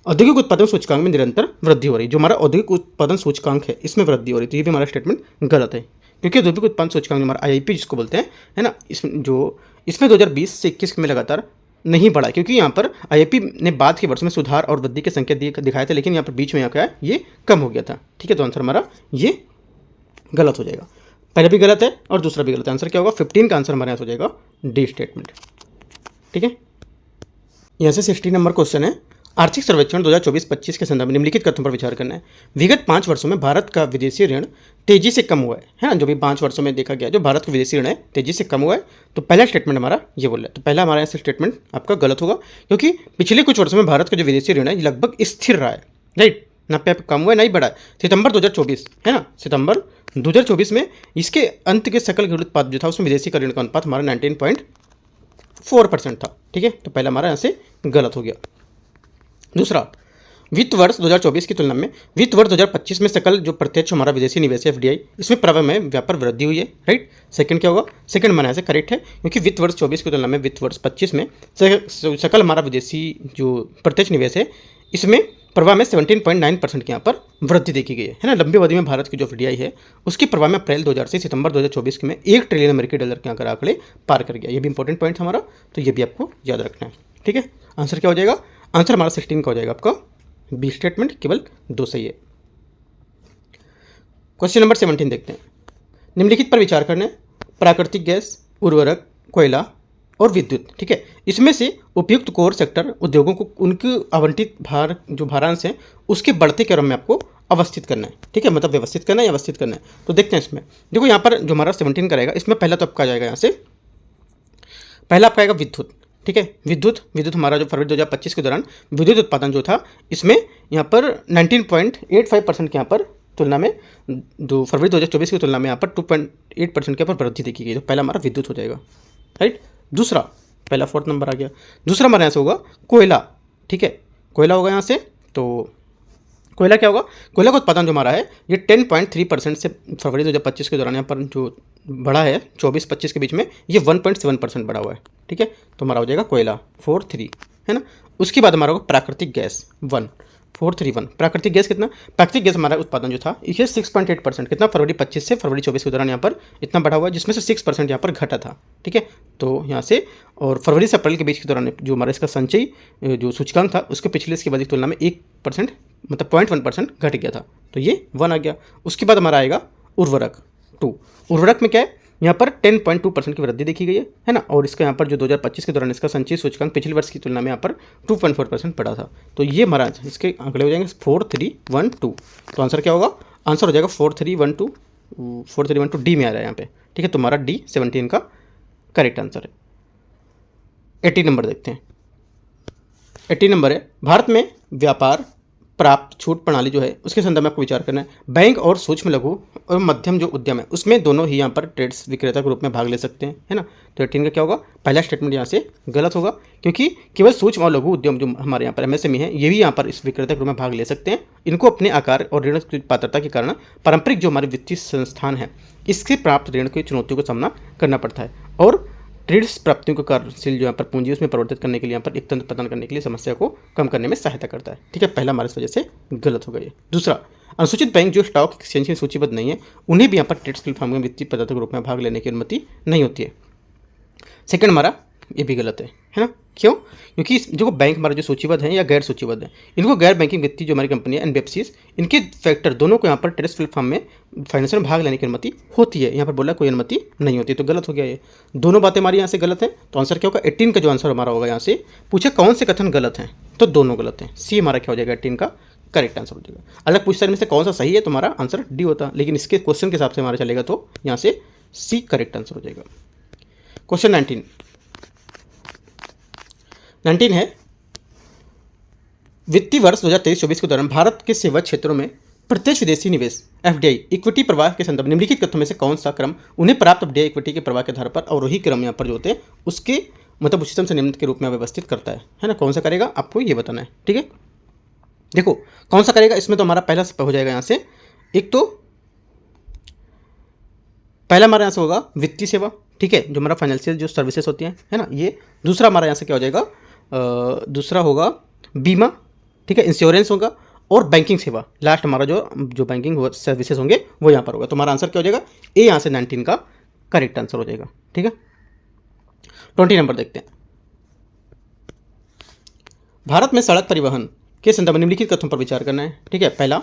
औद्योगिक उत्पादन सूचकांक में निरंतर वृद्धि हो रही है, जो हमारा औद्योगिक उत्पादन सूचकांक है इसमें वृद्धि हो रही है, तो ये भी हमारा स्टेटमेंट गलत है, क्योंकि औद्योगिक उत्पादन सूचकांक हमारा आईआईपी जिसको बोलते हैं, है ना, इसमें 2020 से 21 में लगातार नहीं बढ़ा, क्योंकि यहाँ पर आईआईपी ने बाद के वर्ष में सुधार और वृद्धि के संकेत दिखाए थे, लेकिन यहाँ पर बीच में यहाँ क्या है ये कम हो गया था। ठीक है, तो आंसर हमारा ये गलत हो जाएगा, पहले भी गलत है और दूसरा भी गलत है। आंसर क्या होगा, 15 का आंसर हमारे यहाँ हो जाएगा डी स्टेटमेंट। ठीक है, यहाँ से 16 नंबर क्वेश्चन है, आर्थिक सर्वेक्षण 2024-25 के संदर्भ में निम्नलिखित कथनों पर विचार करना है। विगत 5 वर्षों में भारत का विदेशी ऋण तेजी से कम हुआ है ना, जो भी 5 वर्षों में देखा गया जो भारत का विदेशी ऋण है तेजी से कम हुआ है, तो पहला स्टेटमेंट हमारा ये बोल रहा है। तो पहला हमारा ऐसा स्टेटमेंट आपका गलत होगा, क्योंकि पिछले कुछ वर्षों में भारत का जो विदेशी ऋण है लगभग स्थिर रहा है, राइट, ना पे कम हुआ है ना ही बढ़ा है। सितंबर 2024 है ना, सितंबर 2024 में इसके अंत के सकल घरेलू उत्पाद जो था उसमें विदेशी का ऋण का अनुपात हमारा 19.4% था। ठीक है, तो पहला हमारा यहाँ से गलत हो गया। दूसरा, वित्त वर्ष 2024 की तुलना में वित्त वर्ष 2025 में सकल जो प्रत्यक्ष हमारा विदेशी निवेश है एफडीआई इसमें प्रभाव में व्यापार वृद्धि हुई है, राइट। सेकंड क्या होगा, सेकंड हमारे यहाँ से करेक्ट है, क्योंकि वित्त वर्ष 24 की तुलना में वित्त वर्ष 25 में सकल हमारा विदेशी जो प्रत्यक्ष निवेश है इसमें प्रभाव में 17.9% के यहाँ पर वृद्धि देखी गई है ना। लंबी अवधि में भारत की जो एफडीआई है उसके प्रभाव में अप्रैल 2000 से सितंबर 2024 में $1 ट्रिलियन अमेरिकी डॉलर के आंकड़े पार कर गया। ये भी इंपॉर्टेंट पॉइंट हमारा, तो ये भी आपको याद रखना है। ठीक है, आंसर क्या हो जाएगा, आंसर हमारा 16 का हो जाएगा आपका बी स्टेटमेंट, केवल 2 सही है। क्वेश्चन नंबर 17 देखते हैं, निम्नलिखित पर विचार करना है। प्राकृतिक गैस, उर्वरक, कोयला और विद्युत, ठीक है, इसमें से उपयुक्त कोर सेक्टर उद्योगों को उनके आवंटित भारांश है उसके बढ़ते क्रम में आपको अवस्थित करना है। ठीक है, मतलब व्यवस्थित करना है या अवस्थित करना है। तो देखते हैं इसमें, देखो यहाँ पर जो हमारा 17 का रहेगा इसमें पहला तो आपका आ जाएगा, यहाँ से पहला आपका आएगा विद्युत। ठीक है, विद्युत हमारा जो फरवरी 2025 के दौरान विद्युत उत्पादन जो था इसमें यहाँ पर 19.85% के यहाँ पर तुलना में जो फरवरी 2024 की तुलना में यहाँ पर 2.8% के ऊपर वृद्धि देखी गई। तो पहला हमारा विद्युत हो जाएगा, राइट। दूसरा, पहला 4th नंबर आ गया। दूसरा हमारे यहाँ से होगा कोयला। ठीक है, कोयला होगा यहाँ से, तो कोयला क्या होगा, कोयला का उत्पादन जो हमारा है ये 10.3% से फरवरी 2025 के दौरान यहाँ पर जो बढ़ा है 24-25 के बीच में ये 1.7% बढ़ा हुआ है। ठीक है, तो हमारा हो जाएगा कोयला 4.3, है ना। उसके बाद हमारा होगा प्राकृतिक गैस 1.431। प्राकृतिक गैस कितना, प्राकृतिक गैस हमारा उत्पादन जो था ये 6.8% कितना फरवरी 25 से फरवरी 24 के दौरान यहाँ पर इतना बढ़ा हुआ है, जिसमें से 6% यहाँ पर घटा था। ठीक है, तो यहाँ से और फरवरी से अप्रैल के बीच के दौरान जो हमारा इसका संचयी जो सूचकांक था उसके पिछले इसकी बाद की तुलना में 1% मतलब 0.1% घट गया था, तो ये 1 आ गया। उसके बाद हमारा आएगा उर्वरक 2। उर्वरक में क्या है, यहाँ पर 10.2% की वृद्धि देखी गई है ना, और इसका यहाँ पर जो 2025 के दौरान इसका संचयी सूचकांक पिछले वर्ष की तुलना में यहाँ पर 2.4% बढ़ा था। तो ये हमारा इसके आंकड़े हो जाएंगे 4312। तो आंसर क्या होगा, आंसर हो जाएगा 4312 डी में आ रहा है यहाँ पे। ठीक है, तो हमारा डी 17 का करेक्ट आंसर है। 18 नंबर देखते हैं। 18 नंबर है, भारत में व्यापार प्राप्त छूट प्रणाली जो है उसके संदर्भ में आपको विचार करना है। बैंक और सूक्ष्म लघु और मध्यम जो उद्यम है उसमें दोनों ही यहाँ पर ट्रेड्स विक्रेता के रूप में भाग ले सकते हैं, है ना। तो 18 का क्या होगा, पहला स्टेटमेंट यहाँ से गलत होगा, क्योंकि केवल सूक्ष्म और लघु उद्यम जो हमारे यहाँ पर MSME है ये भी यहाँ पर इस विक्रेता के रूप में भाग ले सकते हैं। इनको अपने आकार और ऋण की पात्रता के कारण पारंपरिक जो हमारे वित्तीय संस्थान है इससे प्राप्त ऋण की चुनौतियों का सामना करना पड़ता है और ऋण प्राप्तियों को कार्यशील जो यहाँ पर पूंजी उसमें परिवर्तित करने के लिए, यहाँ पर एक तंत्र प्रदान करने के लिए समस्या को कम करने में सहायता करता है। ठीक है, पहला हमारे इस वजह से गलत हो गया ये। दूसरा, अनुसूचित बैंक जो स्टॉक एक्सचेंज में सूचीबद्ध नहीं है उन्हें भी यहाँ पर ट्रेड्स प्लेटफॉर्म में वित्तीय पदार्थों के रूप में भाग लेने की अनुमति नहीं होती है। सेकंड हमारा ये भी गलत है ना? क्यों? क्योंकि जो बैंक हमारा जो सूचीबद्ध है या गैर सूचीबद्ध है, इनको गैर बैंकिंग वित्तीय जो हमारी कंपनी है एनबीएफसीज, इनके फैक्टर दोनों को यहाँ पर ट्रेड्स प्लेटफॉर्म में फाइनेंशियल में भाग लेने की अनुमति होती है। यहाँ पर बोला कोई अनुमति नहीं होती, तो गलत हो गया ये। दोनों बातें हमारी यहाँ से गलत है, तो आंसर क्या होगा? 18 का जो आंसर हमारा होगा, यहाँ से पूछे कौन से कथन गलत हैं, तो दोनों गलत हैं। सी हमारा क्या हो जाएगा? 18 का करेक्ट आंसर हो जाएगा। अलग पूछता है इनमें से कौन सा सही है, तो हमारा आंसर डी होता, लेकिन इसके क्वेश्चन के हिसाब से हमारा चलेगा तो यहाँ से सी करेक्ट आंसर हो जाएगा। क्वेश्चन 19 है, वित्तीय वर्ष 2023-24 के दौरान भारत के सेवा क्षेत्रों में प्रत्यक्ष विदेशी निवेश एफडीआई इक्विटी प्रवाह के संदर्भ निम्नलिखित कथनों में से कौन सा क्रम उन्हें प्राप्त एफडीआई इक्विटी के प्रवाह के आधार पर अवरोही क्रम यहाँ पर जो होते हैं उसके मतलब उच्चतम से निम्न के रूप में व्यवस्थित करता है ना? कौन सा करेगा आपको ये बताना है। ठीक है, देखो कौन सा करेगा, इसमें तो हमारा पहला हो जाएगा यहाँ से, एक तो पहला हमारा यहाँ से होगा वित्तीय सेवा, ठीक है, जो हमारा फाइनेंशियल जो सर्विसेज होती हैं, है ना ये। दूसरा हमारा यहाँ से क्या हो जाएगा? दूसरा होगा बीमा, ठीक है, इंश्योरेंस होगा, और बैंकिंग सेवा। लास्ट हमारा जो बैंकिंग सर्विसेज होंगे वो यहाँ पर होगा। तो हमारा आंसर क्या हो जाएगा? ए यहाँ से 19 का करेक्ट आंसर हो जाएगा। ठीक है, 20 नंबर देखते हैं। भारत में सड़क परिवहन के संदर्भ में निम्नलिखित कथनों पर विचार करना है। ठीक है, पहला,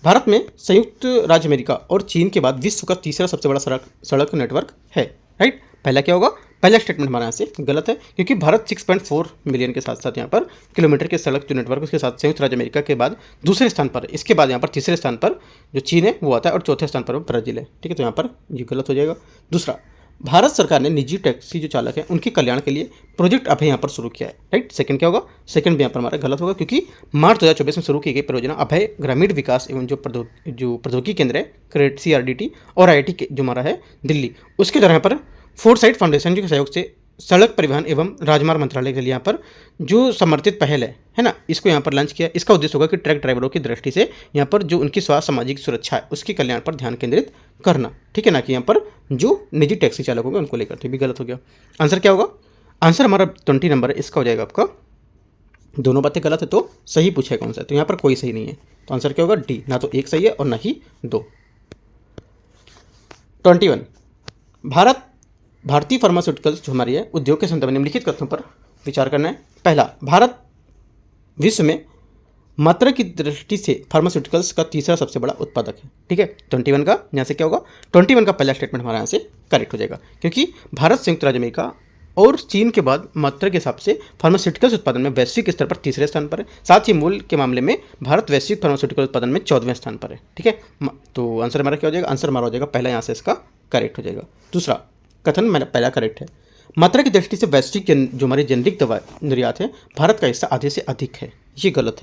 भारत में संयुक्त राज्य अमेरिका और चीन के बाद विश्व का तीसरा सबसे बड़ा सड़क नेटवर्क है। राइट, पहला क्या होगा? पहला स्टेटमेंट हमारा यहाँ से गलत है, क्योंकि भारत 6.4 मिलियन के साथ साथ यहाँ पर किलोमीटर के सड़क जो नेटवर्क उसके साथ संयुक्त राज्य अमेरिका के बाद दूसरे स्थान पर है। इसके बाद यहाँ पर तीसरे स्थान पर जो चीन है वो आता है और चौथे स्थान पर ब्राजील है। ठीक है, तो यहाँ पर ये गलत हो जाएगा। दूसरा, भारत सरकार ने निजी टैक्सी जो चालक हैं उनके कल्याण के लिए प्रोजेक्ट अभय यहाँ पर शुरू किया है। राइट, सेकंड क्या होगा? सेकंड भी यहाँ पर हमारा गलत होगा, क्योंकि मार्च 2024 में शुरू की गई परियोजना अभय ग्रामीण विकास एवं जो प्रौद्योगिकी केंद्र है क्रेड CRDT और IIT जो हमारा है दिल्ली, उसके द्वारा यहाँ पर फोरसाइट फाउंडेशन के सहयोग से सड़क परिवहन एवं राजमार्ग मंत्रालय के लिए यहाँ पर जो समर्थित पहल है ना, इसको यहाँ पर लॉन्च किया। इसका उद्देश्य होगा कि ट्रक ड्राइवरों की दृष्टि से यहाँ पर जो उनकी स्वास्थ्य सामाजिक सुरक्षा है उसके कल्याण पर ध्यान केंद्रित करना। ठीक है ना, कि यहाँ पर जो निजी टैक्सी चालक होंगे उनको लेकर। तो भी गलत हो गया। आंसर क्या होगा? आंसर हमारा 20 नंबर है, इसका हो जाएगा आपका। दोनों बातें गलत है तो सही पूछा है कौन सा, तो यहाँ पर कोई सही नहीं है, तो आंसर क्या होगा? डी। ना तो एक सही है और ना ही दो। 21, भारतीय फार्मास्यूटिकल्स जो हमारी है उद्योग के संदर्भ में निम्नलिखित कथनों पर विचार करना है। पहला, भारत विश्व में मात्रा की दृष्टि से फार्मास्यूटिकल्स का तीसरा सबसे बड़ा उत्पादक है। ठीक है, 21 का यहाँ से क्या होगा? 21 का पहला स्टेटमेंट हमारा यहाँ से करेक्ट हो जाएगा, क्योंकि भारत संयुक्त राज्य अमेरिका और चीन के बाद मात्रा के हिसाब से फार्मास्यूटिकल्स उत्पादन में वैश्विक स्तर पर तीसरे स्थान पर है। साथ ही मूल्य के मामले में भारत वैश्विक फार्मास्यूटिकल उत्पादन में 14वें स्थान पर है। ठीक है, तो आंसर हमारा क्या हो जाएगा? आंसर हमारा हो जाएगा पहला, यहाँ से इसका करेक्ट हो जाएगा। दूसरा कथन मेरा पहला करेक्ट है। मात्रा की दृष्टि से वैश्विक जो हमारी जेनरिक दवा निर्यात है भारत का हिस्सा आधे से अधिक है, ये गलत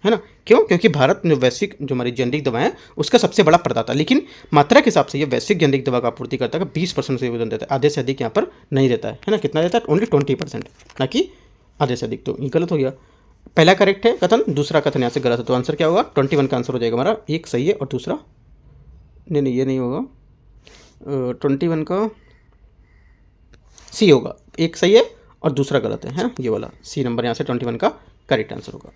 है ना? क्यों? क्योंकि भारत जो वैश्विक जो हमारी जेनरिक दवाएं हैं उसका सबसे बड़ा प्रदाता, लेकिन मात्रा के हिसाब से ये वैश्विक जेनरिक दवा का आपूर्ति करता है 20% से योगदान देता है, आधे से अधिक यहाँ पर नहीं देता है ना? कितना देता है? ओनली 20%, ना कि आधे से अधिक। तो ये गलत हो गया। पहला करेक्ट है कथन, दूसरा कथन यहाँ से गलत है, तो आंसर क्या होगा? 21 का आंसर हो जाएगा हमारा। एक सही है और दूसरा नहीं, ये नहीं होगा। 21 का सी होगा, एक सही है और दूसरा गलत है ये वाला सी नंबर यहाँ से 21 का करेक्ट आंसर होगा।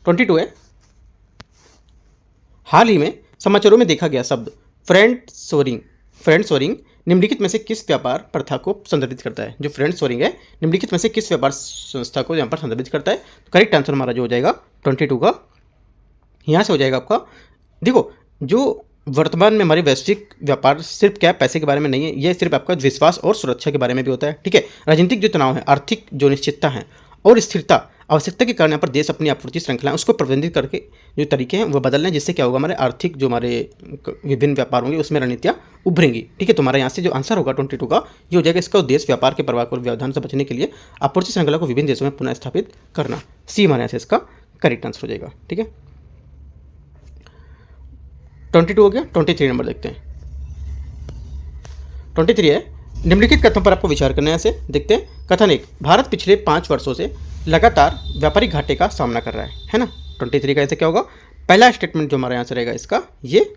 22 है, हाल ही में समाचारों में देखा गया शब्द फ्रेंडसोरिंग निम्नलिखित में से किस व्यापार प्रथा को संदर्भित करता है? जो फ्रेंडसोरिंग है निम्नलिखित में से किस व्यापार संस्था को यहाँ पर संदर्भित करता है? तो करेक्ट आंसर हमारा जो हो जाएगा 22 का यहाँ से हो जाएगा आपका। देखो, जो वर्तमान में हमारे वैश्विक व्यापार सिर्फ क्या पैसे के बारे में नहीं है, यह सिर्फ आपका विश्वास और सुरक्षा के बारे में भी होता है। ठीक है, राजनीतिक जो तनाव है, आर्थिक जो निश्चितता है और स्थिरता आवश्यकता के कारण यहाँ पर देश अपनी आपूर्ति श्रृंखला उसको प्रबंधित करके जो तरीके हैं वो बदल रहे हैं, जिससे क्या होगा? हमारे आर्थिक जो हमारे विभिन्न व्यापार होंगे उसमें रणनीतियाँ उभरेंगी। ठीक है, तो हमारा यहाँ से जो आंसर होगा 22 का ये हो जाएगा। इसका उद्देश्य व्यापार के प्रभाव और व्यवधान से बचने के लिए आपूर्ति श्रृंखला को विभिन्न देशों में पुनः स्थापित करना। सी हमारे यहाँ से इसका करेक्ट आंसर हो जाएगा। ठीक है, 22 हो गया। 23 नंबर देखते हैं। 23 है, निम्नलिखित कथनों पर आपको विचार करना है। ऐसे देखते हैं। कथन 1, भारत पिछले 5 वर्षों से लगातार व्यापारिक घाटे का सामना कर रहा है ना? 23 का ऐसे क्या होगा? पहला स्टेटमेंट जो हमारा यहाँ से रहेगा इसका ये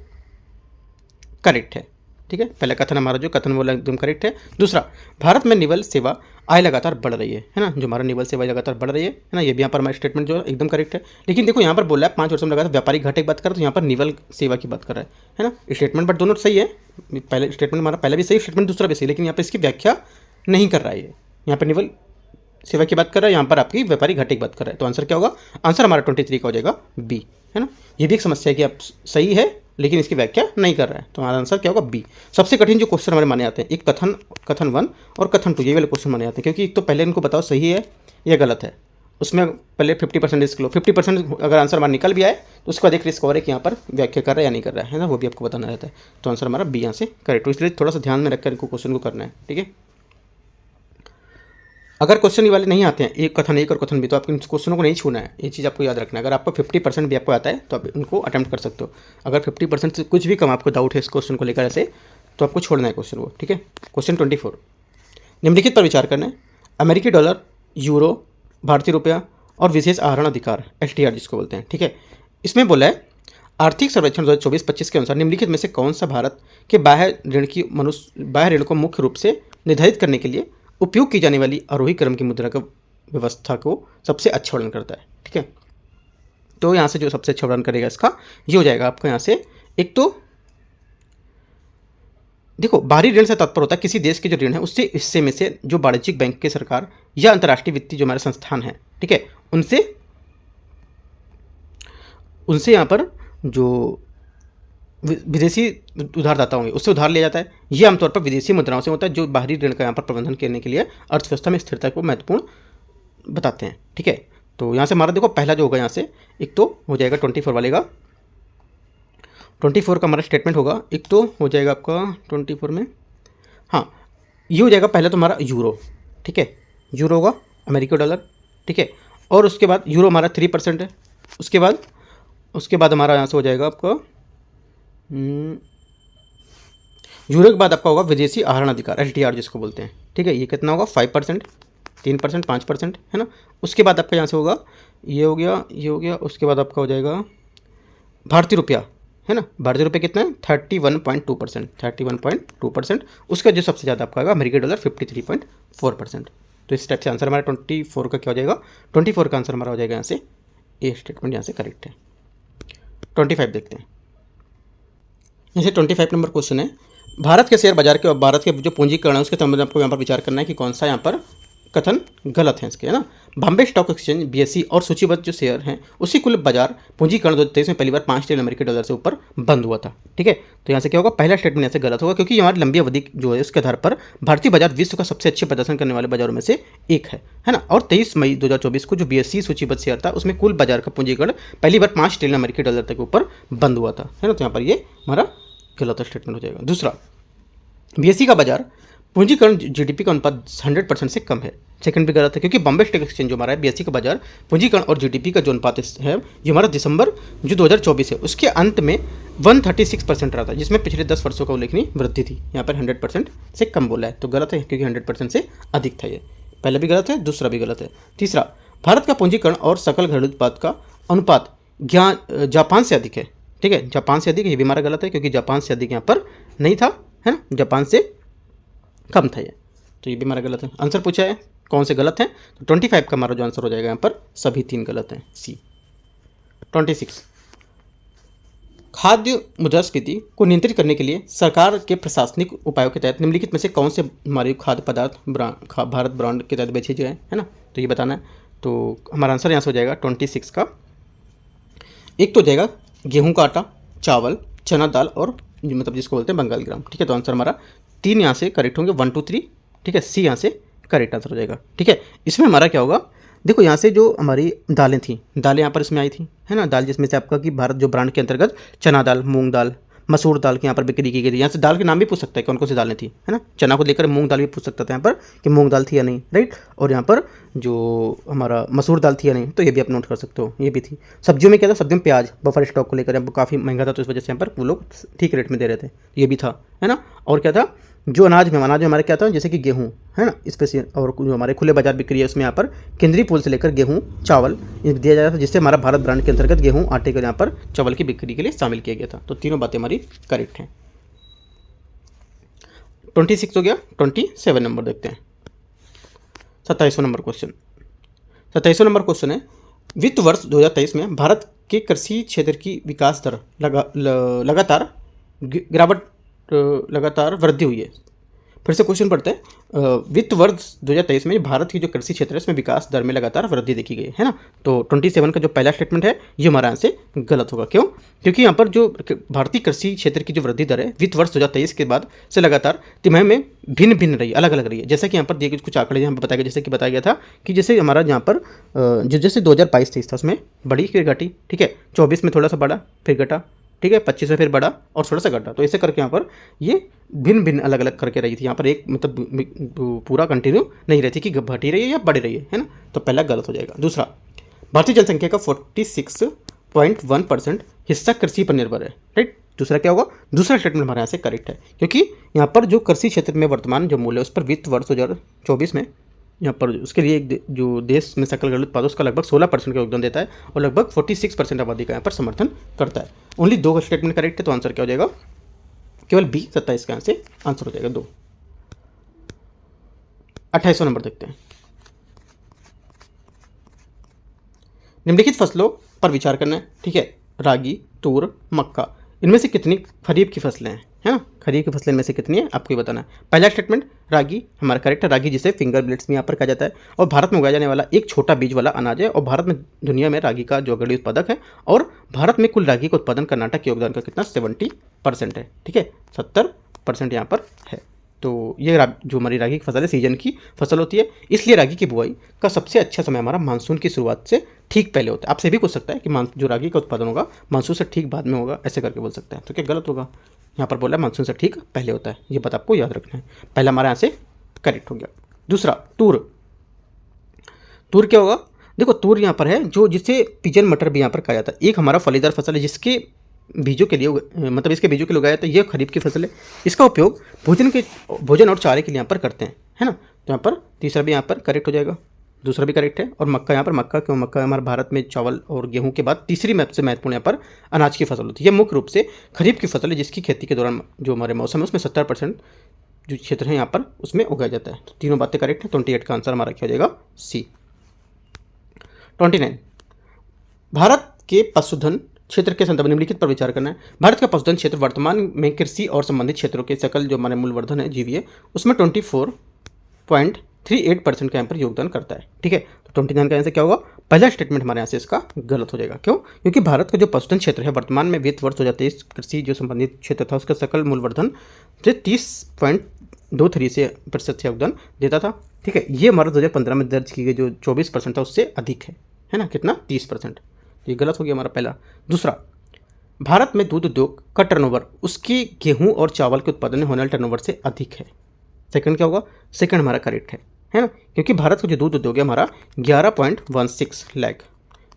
करेक्ट है, ठीक है। पहला कथन हमारा जो कथन बोला एकदम करेक्ट है। दूसरा, भारत में निवल सेवा आय लगातार बढ़ रही है ना, जो हमारा निवल सेवा लगातार बढ़ रही है ना, ये भी यहाँ पर हमारा स्टेटमेंट जो एकदम करेक्ट है। लेकिन देखो यहाँ पर बोला है 5 वर्षों में लगातार व्यापारिक घाटे की बात कर रहा है, तो यहाँ पर निवल सेवा की बात कर रहा है ना। स्टेटमेंट बट दोनों सही है, पहले स्टेटमेंट हमारा पहला भी सही, स्टेटमेंट दूसरा भी सही, लेकिन यहाँ पर इसकी व्याख्या नहीं कर रहा है। यहाँ पर निवल सेवा की बात कर रहा है, यहाँ पर आपकी व्यापारिक घाटे की बात कर रहा है। तो आंसर क्या होगा? आंसर हमारा 23 का हो जाएगा बी, है ना। ये भी एक समस्या है कि आप सही है लेकिन इसकी व्याख्या नहीं कर रहा है, तो हमारा आंसर क्या होगा? बी। सबसे कठिन जो क्वेश्चन हमारे माने आते हैं, एक कथन 1 और कथन 2, ये वाले क्वेश्चन माने आते हैं, क्योंकि एक तो पहले इनको बताओ सही है या गलत है, उसमें पहले 50% रिस्क लो। 50% अगर आंसर हमारा निकल भी आए तो उसका एक रिस्क और है कि यहाँ पर व्याख्या कर रहा है या नहीं कर रहा है ना, वो भी आपको बताना रहता है। तो आंसर हमारा बी यहाँ से करेक्ट। तो इसलिए थोड़ा सा ध्यान में रखकर इनको क्वेश्चन को करना है, ठीक है। अगर क्वेश्चन ये वाले नहीं आते हैं, एक कथन 1 और कथन बी, तो आप इन क्वेश्चनों को नहीं छूना है, ये चीज़ आपको याद रखना है। अगर आपको 50% भी आपको आता है तो आप उनको अटेम्प्ट कर सकते हो। अगर 50% से कुछ भी कम आपको डाउट है इस क्वेश्चन को लेकर ऐसे, तो आपको छोड़ना है क्वेश्चन को, ठीक है। क्वेश्चन 24, निम्नलिखित पर विचार करना है। अमेरिकी डॉलर, यूरो, भारतीय रुपया और विशेष आहरण अधिकार SDR जिसको बोलते हैं, ठीक है। इसमें बोला है आर्थिक सर्वेक्षण 2024-25 के अनुसार निम्नलिखित में से कौन सा भारत के बाह्य ऋण को मुख्य रूप से निर्धारित करने के लिए उपयोग की जाने वाली आरोही क्रम की मुद्रा का व्यवस्था को सबसे अच्छा वर्णन करता है, ठीक है। तो यहाँ से जो सबसे अच्छा वर्णन करेगा इसका ये हो जाएगा आपका यहाँ से, एक तो देखो बाहरी ऋण से तात्पर्य होता है किसी देश के जो ऋण है उससे हिस्से में से जो वाणिज्यिक बैंक के सरकार या अंतर्राष्ट्रीय वित्तीय जो हमारे संस्थान है, ठीक है, उनसे यहाँ पर जो विदेशी उधारदाता होंगे उससे उधार लिया जाता है। ये आमतौर पर विदेशी मुद्राओं से होता है, जो बाहरी ऋण का यहाँ पर प्रबंधन करने के लिए अर्थव्यवस्था में स्थिरता को महत्वपूर्ण बताते हैं, ठीक है। तो यहाँ से हमारा देखो पहला जो होगा यहाँ से एक तो हो जाएगा 24 वाले का, 24 का हमारा स्टेटमेंट होगा, एक तो हो जाएगा आपका 24 में, हाँ ये हो जाएगा पहले तो हमारा यूरो, ठीक है, यूरो होगा, अमेरिकी डॉलर, ठीक है। और उसके बाद यूरो हमारा 3% है, उसके बाद हमारा यहाँ से हो जाएगा आपका यूरो के बाद आपका होगा विदेशी आहरण अधिकार SDR जिसको बोलते हैं, ठीक है। ये कितना होगा? 5%, 3%, 5%, है ना। उसके बाद आपका यहाँ से होगा ये हो गया, उसके बाद आपका हो जाएगा भारतीय रुपया, है ना। भारतीय रुपये कितना है? 31.2%, 31.2%। उसका जो सबसे ज़्यादा आपका आएगा अमेरिकी डॉलर 53.4%। तो इस टाइप से आंसर हमारा 24 का क्या हो जाएगा? 24 का आंसर हमारा हो जाएगा यहाँ से ए स्टेटमेंट यहाँ से करेक्ट है। 25 देखते हैं। जैसे 25 नंबर क्वेश्चन है, भारत के शेयर बाजार के और भारत के जो पूंजीकरण है उसके संबंध में आपको यहाँ पर विचार करना है कि कौन सा यहाँ पर कथन गलत है इसके, है ना। बॉम्बे स्टॉक एक्सचेंज BSE और सूचीबद्ध जो शेयर हैं उसी कुल बाजार पूंजीकरण 2023 में पहली बार 5 ट्रिलियन अमेरिकी डॉलर से ऊपर बंद हुआ था, ठीक है। तो यहाँ से क्या होगा? पहला स्टेटमेंट यहाँ से गलत होगा, क्योंकि हमारी लंबी अवधि जो है उसके आधार पर भारतीय बाजार विश्व का सबसे अच्छे प्रदर्शन करने वाले बाजारों में से एक है ना। और 23 मई 2024 को जो BSE सूचीबद्ध शेयर था उसमें कुल बाजार का पूंजीकरण पहली बार 5 ट्रिलियन अमेरिकी डॉलर तक ऊपर बंद हुआ था, है ना। तो यहाँ पर ये हमारा गलत स्टेटमेंट हो जाएगा। दूसरा, BSE का बाजार पूंजीकरण GDP का अनुपात 100% से कम है, सेकंड भी गलत है, क्योंकि बॉम्बे स्टॉक एक्सचेंज जो हमारा है BSE का बाजार पूंजीकरण और GDP का जो अनुपात है ये हमारा दिसंबर जो 2024 है उसके अंत में 136% रहा था, जिसमें पिछले 10 वर्षों का उल्लेखनीय वृद्धि थी। यहाँ पर 100% से कम बोला है, तो गलत है, क्योंकि 100% से अधिक था। ये पहला भी गलत है, दूसरा भी गलत है। तीसरा, भारत का पूंजीकरण और सकल घरेलू उत्पाद का अनुपात जापान से अधिक है, ठीक है, जापान से अधिक, ये भी हमारा गलत है, क्योंकि जापान से अधिक यहाँ पर नहीं था, है ना, जापान से कम था ये, तो ये भी हमारा गलत है। आंसर पूछा है कौन से गलत हैं, तो 25 का हमारा जो आंसर हो जाएगा यहाँ पर सभी 3 गलत हैं, सी। 26, खाद्य मुद्रास्फीति को नियंत्रित करने के लिए सरकार के प्रशासनिक उपायों के तहत निम्नलिखित में से कौन से हमारे खाद्य पदार्थ भारत ब्रांड के तहत बेचे जाए, है ना। तो ये बताना है। तो हमारा आंसर यहाँ से हो जाएगा 26 का, एक तो हो जाएगा गेहूँ का आटा, चावल, चना दाल और मतलब जिसको बोलते हैं बंगाली ग्राम, ठीक है। तो आंसर हमारा 3 यहाँ से करेक्ट होंगे, 1 2 3, ठीक है। सी यहाँ से करेक्ट आंसर हो जाएगा, ठीक है। इसमें हमारा क्या होगा? देखो यहाँ से जो हमारी दालें थी, दालें यहाँ पर इसमें आई थी, है ना। दाल जिसमें से आपका कि भारत जो ब्रांड के अंतर्गत चना दाल, मूंग दाल, मसूर दाल की यहाँ पर बिक्री की गई थी। यहाँ से दाल के नाम भी पूछ सकता है कौन कौन सी दालें थी, है ना। चना को लेकर मूंग दाल भी पूछ सकता था यहाँ पर कि मूंग दाल थी या नहीं, राइट। और यहाँ पर जो हमारा मसूर दाल थी या नहीं, तो ये भी आप नोट कर सकते हो, ये भी थी। सब्जियों में क्या था? सब्जियों में प्याज बफर स्टॉक को लेकर काफ़ी महंगा था, तो इस वजह से यहाँ पर वो लोग ठीक रेट में दे रहे थे, ये भी था, है ना। और क्या था, जो अनाज में हमारे क्या था, जैसे कि गेहूँ है ना स्पेशल, और जो हमारे खुले बाजार बिक्री है उसमें यहाँ पर केंद्रीय पूल से लेकर गेहूँ, चावल ये दिया जाता था, जिससे हमारा भारत ब्रांड के अंतर्गत गेहूँ, आटे को यहाँ पर चावल की बिक्री के लिए शामिल किया गया था। तो तीनों बातें हमारी करेक्ट हैं। 26 हो गया। 27 नंबर देखते हैं। 27वां नंबर क्वेश्चन। 27वां नंबर क्वेश्चन है, वित्त वर्ष 2023 में भारत के कृषि क्षेत्र की विकास दर लगातार वृद्धि हुई है। फिर से क्वेश्चन पढ़ते हैं। वित्त वर्ष 2023 में भारत की जो कृषि क्षेत्र है इसमें विकास दर में लगातार वृद्धि देखी गई है ना। तो 27 का जो पहला स्टेटमेंट है ये हमारा यहाँ से गलत होगा। क्यों? क्योंकि यहाँ पर जो भारतीय कृषि क्षेत्र की जो वृद्धि दर है वित्त वर्ष 2023 के बाद से लगातार तिमाही में भिन्न भिन्न रही है, अलग अलग रही है। जैसा कि यहाँ पर दिए गए कुछ आंकड़े यहाँ पर बताया गया, जैसे कि बताया गया था कि जैसे हमारा यहाँ पर जो जैसे 2022-23 था उसमें बड़ी फिर घटी, ठीक है। 24 में थोड़ा सा बढ़ा फिर घटा, ठीक है। 25 में फिर बढ़ा और थोड़ा सा घटा। तो ऐसे करके यहाँ पर ये भिन्न भिन्न अलग अलग करके रही थी। यहाँ पर एक मतलब पूरा कंटिन्यू नहीं रहती कि घटी रही है या बढ़ रही है ना। तो पहला गलत हो जाएगा। दूसरा, भारतीय जनसंख्या का 46.1% हिस्सा कृषि पर निर्भर है, राइट। दूसरा क्या होगा? दूसरा स्टेटमेंट हमारे यहाँ से करेक्ट है, क्योंकि यहाँ पर जो कृषि क्षेत्र में वर्तमान जो मूल्य है उस पर वित्त वर्ष 2024 में यहाँ पर उसके लिए जो देश में सकल घरेलू उत्पाद उसका लगभग 16% का योगदान देता है और लगभग 46% आबादी का यहाँ पर समर्थन करता है। ओनली 2 स्टेटमेंट करेक्ट है, तो आंसर क्या हो जाएगा? केवल बी 27 का यहाँ से आंसर हो जाएगा 2। 28वां नंबर देखते हैं। निम्नलिखित फसलों पर विचार करना है, ठीक है। रागी, तूर, मक्का, इनमें से कितनी खरीफ की फसलें हैं, है ना। खरीफ की फसलें इनमें से कितनी है आपको ही बताना है। पहला स्टेटमेंट रागी हमारा करेक्ट है। रागी जिसे फिंगर मिलेट्स में यहाँ पर कहा जाता है और भारत में उगाया जाने वाला एक छोटा बीज वाला अनाज है और भारत में दुनिया में रागी का जो अग्रणी उत्पादक है और भारत में कुल रागी का उत्पादन कर्नाटक के योगदान का कितना 70% है, ठीक है। 70% यहाँ पर है। तो ये जो हमारी रागी की फसल है सीजन की फसल होती है, इसलिए रागी की बुआई का सबसे अच्छा समय हमारा मानसून की शुरुआत से ठीक पहले होता है। आपसे भी पूछ सकता है कि जो रागी का उत्पादन होगा मानसून से ठीक बाद में होगा, ऐसे करके बोल सकता है। तो क्या गलत होगा? यहाँ पर बोला मानसून से ठीक पहले होता है, ये बात आपको याद रखना है। पहला हमारे यहाँ से करेक्ट हो गया। दूसरा, तूर। तूर क्या होगा? देखो तूर यहाँ पर है जो जिसे पिजन मटर भी यहाँ पर कहा जाता है। एक हमारा फलीदार फसल है जिसके बीजों के लिए मतलब इसके बीजों के लिए उगाया जाता है। ये खरीफ की फसल है। इसका उपयोग भोजन और चारे के लिए यहाँ पर करते हैं, है ना। तो यहाँ पर तीसरा भी यहाँ पर करेक्ट हो जाएगा, दूसरा भी करेक्ट है। और मक्का, यहाँ पर मक्का क्यों? मक्का हमारे भारत में चावल और गेहूं के बाद तीसरी सबसे महत्वपूर्ण यहाँ पर अनाज की फसल होती है। यह मुख्य रूप से खरीफ की फसल है जिसकी खेती के दौरान जो हमारे मौसम है उसमें 70% जो क्षेत्र है यहाँ पर उसमें उगाया जाता है। तो तीनों बातें करेक्ट है। 28 का आंसर हमारा क्या हो जाएगा? सी। 29, भारत के पशुधन क्षेत्र के संदर्भ में निम्नलिखित पर विचार करना है। भारत का पशुधन क्षेत्र वर्तमान में कृषि और संबंधित क्षेत्रों के सकल जो हमारे मूल्यवर्धन है जीवीए उसमें 24.38% का यहाँ पर योगदान करता है, ठीक है। तो 29 का आंसर क्या होगा? पहला स्टेटमेंट हमारे यहाँ से इसका गलत हो जाएगा। क्यों? क्योंकि भारत का जो पशुधन क्षेत्र है वर्तमान में वित्त वर्ष 2023 कृषि जो संबंधित क्षेत्र था उसका सकल मूल्यवर्धन से 30.23% से योगदान देता था, ठीक है। ये हमारा 2015 में दर्ज की गई जो 24% था उससे अधिक है ना। कितना? 30%। ये गलत हो गया हमारा पहला। दूसरा, भारत में दूध उद्योग का टर्नओवर उसके गेहूं और चावल के उत्पादन में होने वाले टर्नओवर से अधिक है। सेकंड क्या होगा? सेकंड हमारा करेक्ट है ना। क्योंकि भारत का जो दूध उद्योग है हमारा 11.16 लाख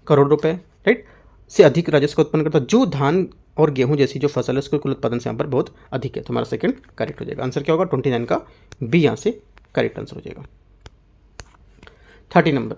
करोड़ रुपए, राइट, से अधिक राजस्व उत्पन्न करता है, जो धान और गेहूं जैसी जो फसल है उसके कुल उत्पादन से यहाँ पर बहुत अधिक है। तो हमारा सेकंड करेक्ट हो जाएगा। आंसर क्या होगा? 29 का बी यहाँ से करेक्ट आंसर हो जाएगा। 30 नंबर,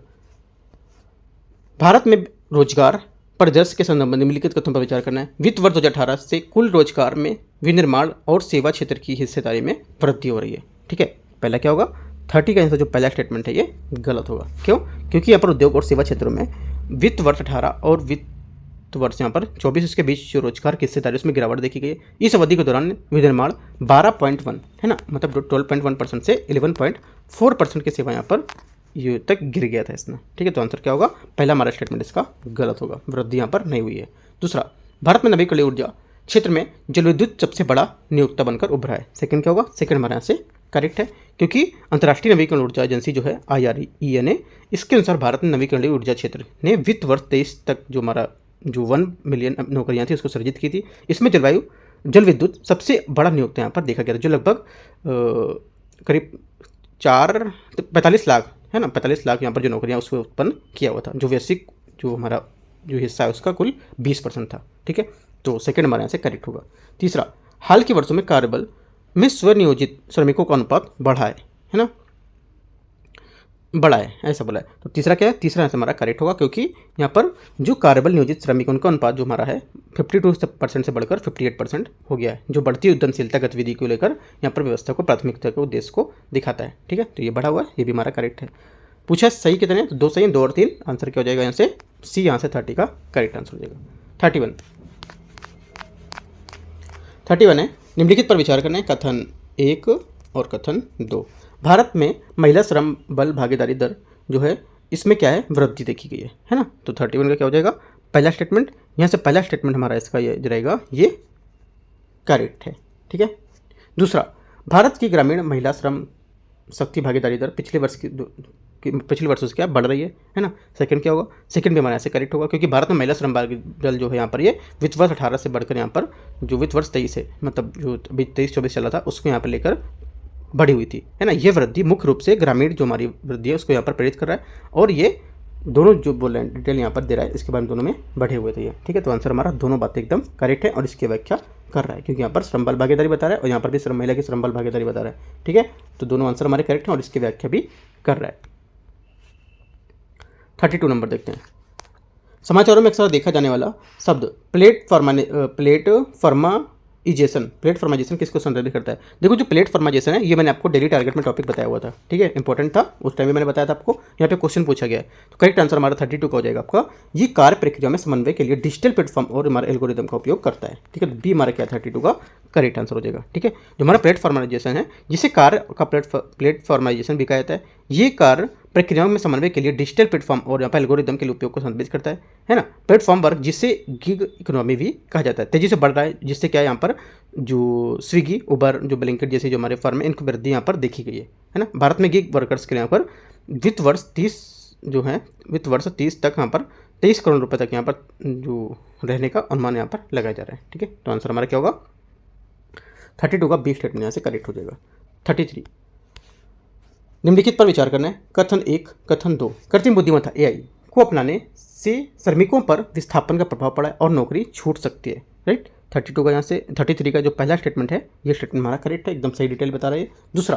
भारत में रोजगार परिदृश्य के संदर्भ में निम्नलिखित कथनों पर विचार करना है। वित्त वर्ष 2018 से कुल रोजगार में विनिर्माण और सेवा क्षेत्र की हिस्सेदारी में वृद्धि हो रही है, ठीक है। पहला क्या होगा? 30 का आंसर जो पहला स्टेटमेंट है ये गलत होगा। क्यों? क्योंकि यहाँ पर उद्योग और सेवा क्षेत्रों में वित्त वर्ष 18 और वित्त वर्ष यहाँ पर 24 के बीच जो रोजगार की हिस्सेदारी उसमें गिरावट देखी गई है। इस अवधि के दौरान विनिर्माण 12.1 है ना, मतलब 12.1% से 11.4% की सेवा यहाँ पर ये तक गिर गया था इसमें, ठीक है। तो आंसर क्या होगा? पहला हमारा स्टेटमेंट इसका गलत होगा, वृद्धि यहाँ पर नहीं हुई है। दूसरा, भारत में नवीकरणीय ऊर्जा क्षेत्र में जलविद्युत सबसे बड़ा नियोक्ता बनकर उभरा है। सेकंड क्या होगा? सेकंड हमारे यहाँ से करेक्ट है, क्योंकि अंतर्राष्ट्रीय नवीकरण ऊर्जा एजेंसी जो है IRENA, इसके अनुसार भारत में नवीकरणीय ऊर्जा क्षेत्र ने वित्त वर्ष 23 तक जो हमारा जो 1 मिलियन नौकरियाँ थी उसको सृजित की थी। इसमें जल विद्युत सबसे बड़ा नियोक्ता यहाँ पर देखा गया था, जो लगभग करीब 45 लाख है ना, 45 लाख यहाँ पर जो नौकरियाँ उसको उत्पन्न किया हुआ था, जो वैश्विक जो हमारा जो हिस्सा है उसका कुल 20% था, ठीक है। तो सेकंड हमारे यहाँ से करेक्ट होगा। तीसरा, हाल के वर्षों में कार्यबल में स्वनियोजित श्रमिकों का अनुपात बढ़ा है ना, बड़ा है ऐसा बोला है। तो तीसरा क्या है, तीसरा आंसर हमारा करेक्ट होगा, क्योंकि यहाँ पर जो कार्यबल नियोजित श्रमिक उनका अनुपात जो हमारा है 52% से बढ़कर 58% हो गया है, जो बढ़ती उद्यमशीलता गतिविधि को लेकर यहाँ पर व्यवस्था को प्राथमिकता के उद्देश्य को दिखाता है। ठीक है, तो ये बढ़ा हुआ है, ये भी हमारा करेक्ट है। पूछा सही कितने, तो 2 सही है, 2 और 3 आंसर क्या हो जाएगा यहाँ से सी, यहाँ से 30 का करेक्ट आंसर हो जाएगा। 31 है, निम्नलिखित पर विचार करना है, कथन 1 और कथन 2। भारत में महिला श्रम बल भागीदारी दर जो है इसमें क्या है, वृद्धि देखी गई है ना। तो 31 का क्या हो जाएगा, पहला स्टेटमेंट, यहाँ से पहला स्टेटमेंट हमारा इसका ये रहेगा, ये करेक्ट है। ठीक है, दूसरा, भारत की ग्रामीण महिला श्रम शक्ति भागीदारी दर पिछले वर्षों से क्या बढ़ रही है ना। सेकंड क्या होगा, सेकंड भी हमारे यहाँ से करेक्ट होगा, क्योंकि भारत में महिला श्रम भागीदारी जो है यहाँ पर ये वित्त वर्ष 18 से बढ़कर यहाँ पर जो वित्त वर्ष 23 है, मतलब जो 23-24 चला था उसको यहाँ पर लेकर बढ़ी हुई थी, है ना। ये वृद्धि मुख्य रूप से ग्रामीण जो हमारी वृद्धि है उसको यहाँ पर प्रेरित कर रहा है, और ये दोनों जो बोल रहे हैं डिटेल यहाँ पर दे रहा है, इसके बारे में दोनों में बढ़े हुए थे ये। ठीक है, तो आंसर हमारा दोनों बातें एकदम करेक्ट है और इसकी व्याख्या कर रहा है, क्योंकि यहाँ पर श्रम बल भागीदारी बता रहा है और यहाँ पर भी महिला की श्रम बल भागीदारी बता रहा है। ठीक है, तो दोनों आंसर हमारे करेक्ट हैं और इसकी व्याख्या भी कर रहा है। 32 नंबर देखते हैं। समाचारों में अक्सर देखा जाने वाला शब्द प्लेटफॉर्माइजेशन किसको संदर्भित करता है। देखो, जो प्लेटफॉर्माइजेशन है ये मैंने आपको डेली टारगेट में टॉपिक बताया हुआ था। ठीक है, इंपॉर्टेंट था, उस टाइम में मैंने बताया था आपको, यहाँ पे क्वेश्चन पूछा गया है। तो करेक्ट आंसर हमारा 32 का हो जाएगा आपका, ये कार्य प्रक्रिया में समन्वय के लिए डिजिटल प्लेटफॉर्म और हमारे एल्गोरिदम का उपयोग करता है। ठीक है, बी हमारा क्या 32 का करेक्ट आंसर हो जाएगा। ठीक है, जो हमारा प्लेटफॉर्माइजेशन है, जिसे कार्य का प्लेटफॉर्माइजेशन भी कहा जाता है, ये कार्य प्रक्रियाओं में समन्वय के लिए डिजिटल प्लेटफॉर्म और यहाँ पर एल्गोरिदम के लिए उपयोग को संदर्भित करता है ना। प्लेटफॉर्म वर्क जिसे गिग इकोनॉमी भी कहा जाता है, तेजी से बढ़ रहा है, जिससे क्या है यहाँ पर जो स्विगी, उबर, जो ब्लिंकिट जैसे जो हमारे फर्म है, इनकी वृद्धि यहाँ पर देखी गई है ना। भारत में गिग वर्कर्स के यहाँ पर वित्त वर्ष 30 तक यहाँ पर 23 करोड़ रुपये तक यहाँ पर जो रहने का अनुमान यहाँ पर लगाया जा रहा है। ठीक है, तो आंसर हमारा क्या होगा 32 का बी स्टेटमेंट यहाँ से करेक्ट हो जाएगा। 33, निम्नलिखित पर विचार करना है, कथन 1, कथन 2। कृत्रिम बुद्धिमत्ता AI को अपनाने से श्रमिकों पर विस्थापन का प्रभाव पड़ा है और नौकरी छूट सकती है। राइट, 32 का यहाँ से 33 का जो पहला स्टेटमेंट है ये स्टेटमेंट हमारा करेक्ट है, एकदम सही डिटेल बता रहा है। दूसरा,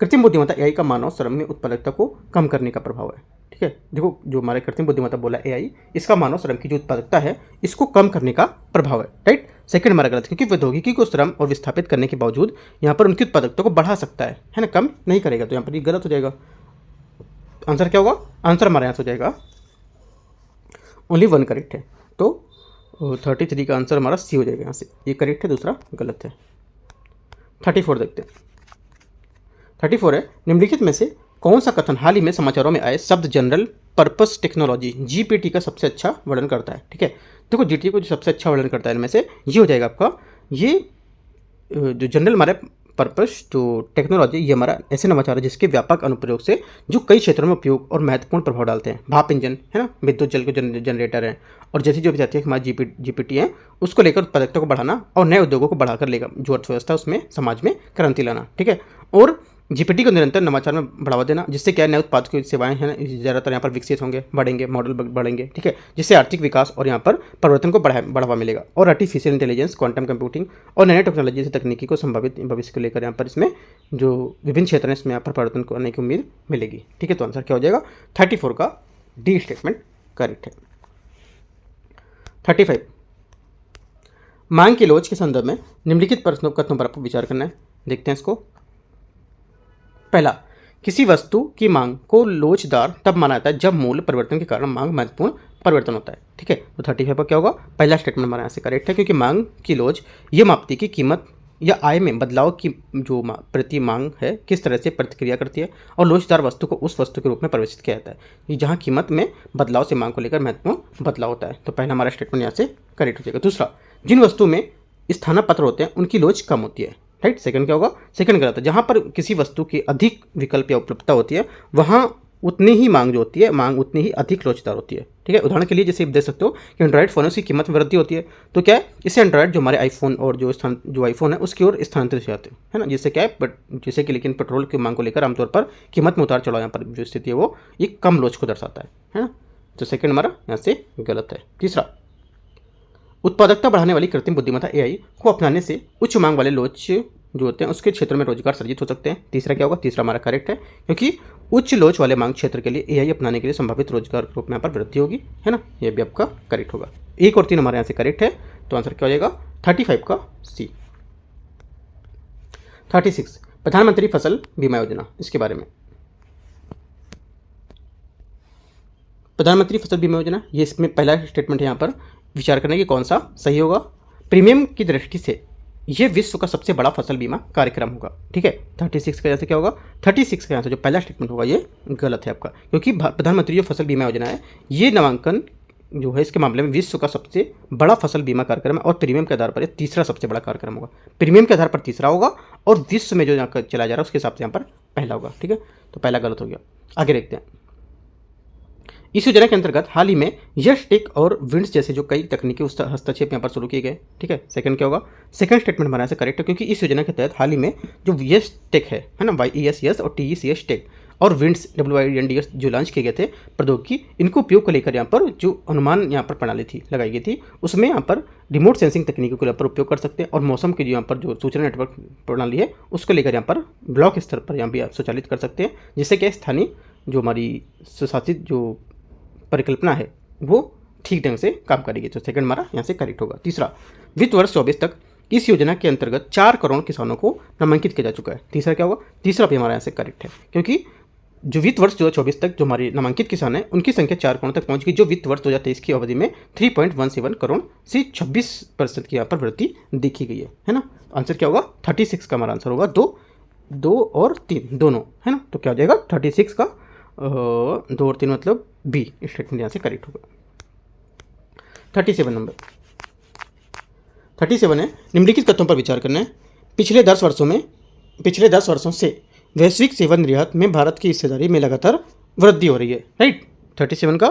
कृत्रिम बुद्धिमत्ता AI का मानव श्रम में उत्पादकता को कम करने का प्रभाव है। ठीक है, देखो जो हमारे कृत्रिम बुद्धिमत्ता बोला AI, इसका मानव श्रम की जो उत्पादकता है इसको कम करने का प्रभाव है। राइट, सेकंड हमारा गलत, क्योंकि प्रौद्योगिकी को श्रम और विस्थापित करने के बावजूद यहाँ पर उनकी उत्पादकता को बढ़ा सकता है ना, कम नहीं करेगा। तो यहाँ पर ये गलत हो जाएगा। आंसर क्या होगा, आंसर हमारे यहाँ से हो जाएगा ओनली 1 करेक्ट है, तो 33 का आंसर हमारा सी हो जाएगा, यहाँ से ये करेक्ट है, दूसरा गलत है। 34 देखते हैं। 34 है, निम्नलिखित में से कौन सा कथन हाल ही में समाचारों में आए शब्द जनरल पर्पस टेक्नोलॉजी GPT का सबसे अच्छा वर्णन करता है। ठीक है, देखो GT को जो सबसे अच्छा वर्णन करता है इनमें से ये हो जाएगा आपका, ये जो जनरल हमारे पर्पस टू टेक्नोलॉजी, ये हमारा ऐसे नवाचार है जिसके व्यापक अनुप्रयोग से जो कई क्षेत्रों में उपयोग और महत्वपूर्ण प्रभाव डालते हैं। भाप इंजन है ना, विद्युत जल के जनरेटर हैं, और जैसी जो विद्यार्थी हमारे GPT हैं उसको लेकर उत्पादकता को बढ़ाना और नए उद्योगों को बढ़ाकर लेगा जो अर्थव्यवस्था उसमें समाज में क्रांति लाना। ठीक है, और GPT को निरंतर नवाचार में बढ़ावा देना, जिससे क्या नए उत्पाद की सेवाएं हैं ज़्यादातर यहाँ पर विकसित होंगे, बढ़ेंगे, मॉडल बढ़ेंगे। ठीक है, जिससे आर्थिक विकास और यहाँ पर परिवर्तन को बढ़ावा मिलेगा, और आर्टिफिशियल इंटेलिजेंस, क्वांटम कंप्यूटिंग और नए टेक्नोलॉजी से तकनीकी को संभावित भविष्य को लेकर यहाँ पर इसमें जो विभिन्न क्षेत्र हैं इसमें यहाँ पर परिवर्तन करने की उम्मीद मिलेगी। ठीक है, तो आंसर क्या हो जाएगा 34 का डी स्टेटमेंट करेक्ट है। 35, मांग की लोच के संदर्भ में निम्नलिखित प्रश्नों कथनों पर आपको विचार करना है। देखते हैं इसको। पहला, किसी वस्तु की मांग को लोचदार तब माना जाता है जब मूल्य परिवर्तन के कारण मांग महत्वपूर्ण परिवर्तन होता है। ठीक है, तो 35 पर क्या होगा, पहला स्टेटमेंट हमारे यहाँ से करेक्ट है, क्योंकि मांग की लोच ये मापती की कीमत या आय में बदलाव की जो प्रति मांग है किस तरह से प्रतिक्रिया करती है, और लोचदार वस्तु को उस वस्तु के रूप में परिभाषित किया जाता है ये जहाँ कीमत में बदलाव से मांग को लेकर महत्वपूर्ण बदलाव होता है। तो पहला हमारा स्टेटमेंट यहाँ से करेक्ट हो जाएगा। दूसरा, जिन वस्तु में स्थानापत्र होते हैं उनकी लोच कम होती है। राइट, सेकंड क्या होगा, सेकंड गलत है। जहाँ पर किसी वस्तु की अधिक विकल्प या उपलब्धता होती है वहाँ उतनी ही मांग जो होती है, मांग उतनी ही अधिक लोचदार होती है। ठीक है, उदाहरण के लिए जैसे आप देख सकते हो कि एंड्रॉइड फ़ोनों की कीमत में वृद्धि होती है, तो क्या है, इससे एंड्रॉइड जो हमारे आईफोन और जो आईफोन है उसकी ओर स्थानांतरित हो जाते हैं, है ना। जिससे क्या है, जैसे कि लेकिन पेट्रोल की मांग को लेकर आमतौर पर कीमत में उतार चढ़ाव यहाँ पर जो स्थिति है वो एक कम लोच को दर्शाता है ना। तो सेकंड हमारा यहाँ से गलत है। तीसरा, उत्पादकता बढ़ाने वाली कृत्रिम बुद्धिमत्ता AI को अपनाने से उच्च मांग वाले लोच जो होते हैं उसके क्षेत्र में रोजगार सृजित हो सकते हैं। तीसरा क्या होगा, तीसरा हमारा करेक्ट है, क्योंकि उच्च लोच वाले मांग क्षेत्र के लिए एआई अपनाने के लिए संभावित रोजगार के रूप में यहाँ पर वृद्धि होगी, है ना, ये भी आपका करेक्ट होगा। 1 और 3 हमारे यहाँ से करेक्ट है, तो आंसर क्या हो जाएगा 35 का सी। 36 प्रधानमंत्री फसल बीमा योजना, इसके बारे में प्रधानमंत्री फसल बीमा योजना, ये इसमें पहला स्टेटमेंट है यहाँ पर विचार करने की कौन सा सही होगा। प्रीमियम की दृष्टि से ये विश्व का सबसे बड़ा फसल बीमा कार्यक्रम होगा, ठीक है। 36 का जैसे क्या होगा, 36 का यहाँ से जो पहला स्टेटमेंट होगा ये गलत है आपका, क्योंकि प्रधानमंत्री जो फसल बीमा योजना है ये नामांकन जो है इसके मामले में विश्व का सबसे बड़ा फसल बीमा कार्यक्रम है और प्रीमियम के आधार पर ये तीसरा सबसे बड़ा कार्यक्रम होगा। प्रीमियम के आधार पर तीसरा होगा और विश्व में जो यहाँ चला जा रहा है उसके हिसाब से यहाँ पर पहला होगा, ठीक है। तो पहला गलत हो गया। आगे देखते हैं। इस योजना के अंतर्गत हाल ही में यश टेक और विंड्स जैसे जो कई तकनीकी हस्तक्षेप यहाँ पर शुरू किए गए, ठीक है। सेकंड क्या होगा, सेकंड स्टेटमेंट हमारे यहाँ से करेक्ट है, क्योंकि इस योजना के तहत हाल ही में जो यश टेक है ना, YES और TECS टेक और विंड्स WINDS जो लॉन्च किए गए थे प्रौद्योगिकी, इनको उपयोग को लेकर यहाँ पर जो अनुमान यहाँ पर प्रणाली थी लगाई गई थी उसमें यहाँ पर रिमोट सेंसिंग तकनीकों को यहाँ पर उपयोग कर सकते हैं और मौसम की जो यहाँ पर जो सूचना नेटवर्क प्रणाली है उसको लेकर यहाँ पर ब्लॉक स्तर पर यहाँ भी आप स्वचालित कर सकते हैं, जिससे कि स्थानीय जो हमारी सुशासित जो परिकल्पना है वो ठीक ढंग से काम करेगी। तो सेकंड हमारा यहाँ से करेक्ट होगा। तीसरा, वित्त वर्ष 24 तक इस योजना के अंतर्गत 4 करोड़ किसानों को नामांकित किया जा चुका है। तीसरा क्या होगा, तीसरा भी हमारा यहाँ से करेक्ट है, क्योंकि जो वित्त वर्ष 2024 तक जो हमारे नामांकित किसान हैं उनकी संख्या 4 करोड़ तक पहुंच गई, जो वित्त वर्ष 2023 की अवधि में 3.17 करोड़ से 26% की यहाँ पर वृद्धि देखी गई है ना। आंसर क्या होगा, 36 का हमारा आंसर होगा, 2 और 3 दोनों, है ना। तो क्या हो जाएगा 36 का 2 और 3 मतलब बी स्टेटमेंट यहाँ से करेक्ट होगा। 37 नंबर 37 है, निम्नलिखित तथ्यों पर विचार करना है। पिछले 10 वर्षों से वैश्विक सेवा निर्यात में भारत की हिस्सेदारी में लगातार वृद्धि हो रही है, राइट। 37 का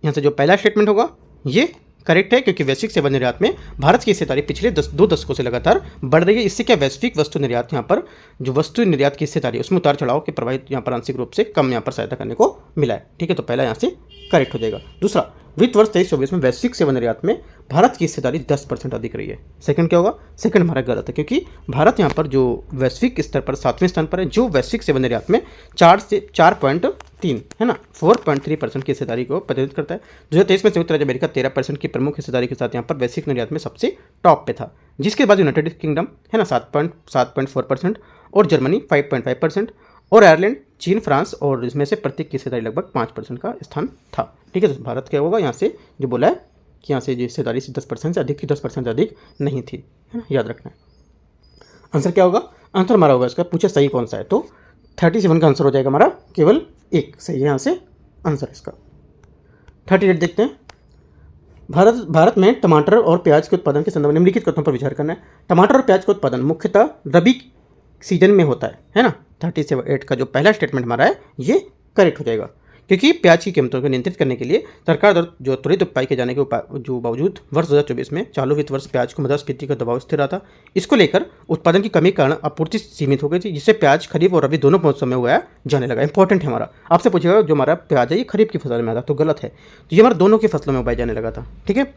यहाँ से जो पहला स्टेटमेंट होगा ये करेक्ट है, क्योंकि वैश्विक सेवा निर्यात में भारत की हिस्सेदारी पिछले 2 दशकों से लगातार बढ़ रही है। इससे क्या वैश्विक वस्तु निर्यात यहाँ पर जो वस्तु निर्यात की हिस्सेदारी है उसमें उतार चढ़ाव के प्रभावित यहाँ पर आंशिक रूप से कम यहाँ पर सहायता करने को मिला है, ठीक है। तो पहला यहाँ से करेक्ट हो जाएगा। दूसरा, वित्त वर्ष 23-24 में वैश्विक सेवा निर्यात में भारत की हिस्सेदारी 10% अधिक रही है। सेकंड क्या होगा, सेकंड हमारा गलत है, क्योंकि भारत यहाँ पर जो वैश्विक स्तर पर 7वें स्थान पर है, जो वैश्विक सेवा निर्यात में 4.3 है ना 4.3% की हिस्सेदारी को प्रतिनिधित्व करता है। 2023 में संयुक्त राज्य अमेरिका 13% की प्रमुख हिस्सेदारी के साथ यहाँ पर वैश्विक निर्यात में सबसे टॉप पे था, जिसके बाद यूनाइटेड किंगडम है ना 7.4% और जर्मनी 5.5% और आयरलैंड, चीन, फ्रांस और इसमें से प्रत्येक की हिस्सेदारी लगभग 5% का स्थान था, ठीक है। तो भारत क्या होगा यहाँ से जो बोला है कि यहाँ से जो हिस्सेदारी 10% से अधिक की 10% से अधिक नहीं थी, है ना, याद रखना है। आंसर क्या होगा, आंसर हमारा होगा इसका पूछा सही कौन सा है, तो 37 का आंसर हो जाएगा हमारा केवल एक सही है यहाँ से आंसर इसका। 38 देखते हैं। भारत में टमाटर और प्याज के उत्पादन के संदर्भ में निम्नलिखित कथनों पर विचार करना है। टमाटर और प्याज का उत्पादन मुख्यतः रबी सीजन में होता है ना। 38 का जो पहला स्टेटमेंट हमारा है ये करेक्ट हो जाएगा, क्योंकि प्याज की कीमतों को नियंत्रित करने के लिए सरकार द्वारा जो त्वरित उपाय किए जाने के जो बावजूद वर्ष 2024 में चालू वित्त वर्ष प्याज को मुद्रास्फीति का दबाव स्थिर रहा था। इसको लेकर उत्पादन की कमी के कारण आपूर्ति सीमित हो गई थी, जिससे प्याज खरीफ और रबी दोनों मौसम में उगाया जाने लगा। इंपॉर्टेंट है हमारा, आपसे पूछेगा जो हमारा प्याज है ये खरीफ की फसल में आता तो गलत है, तो ये हमारा दोनों की फसलों में उगाया जाने लगा था, ठीक है।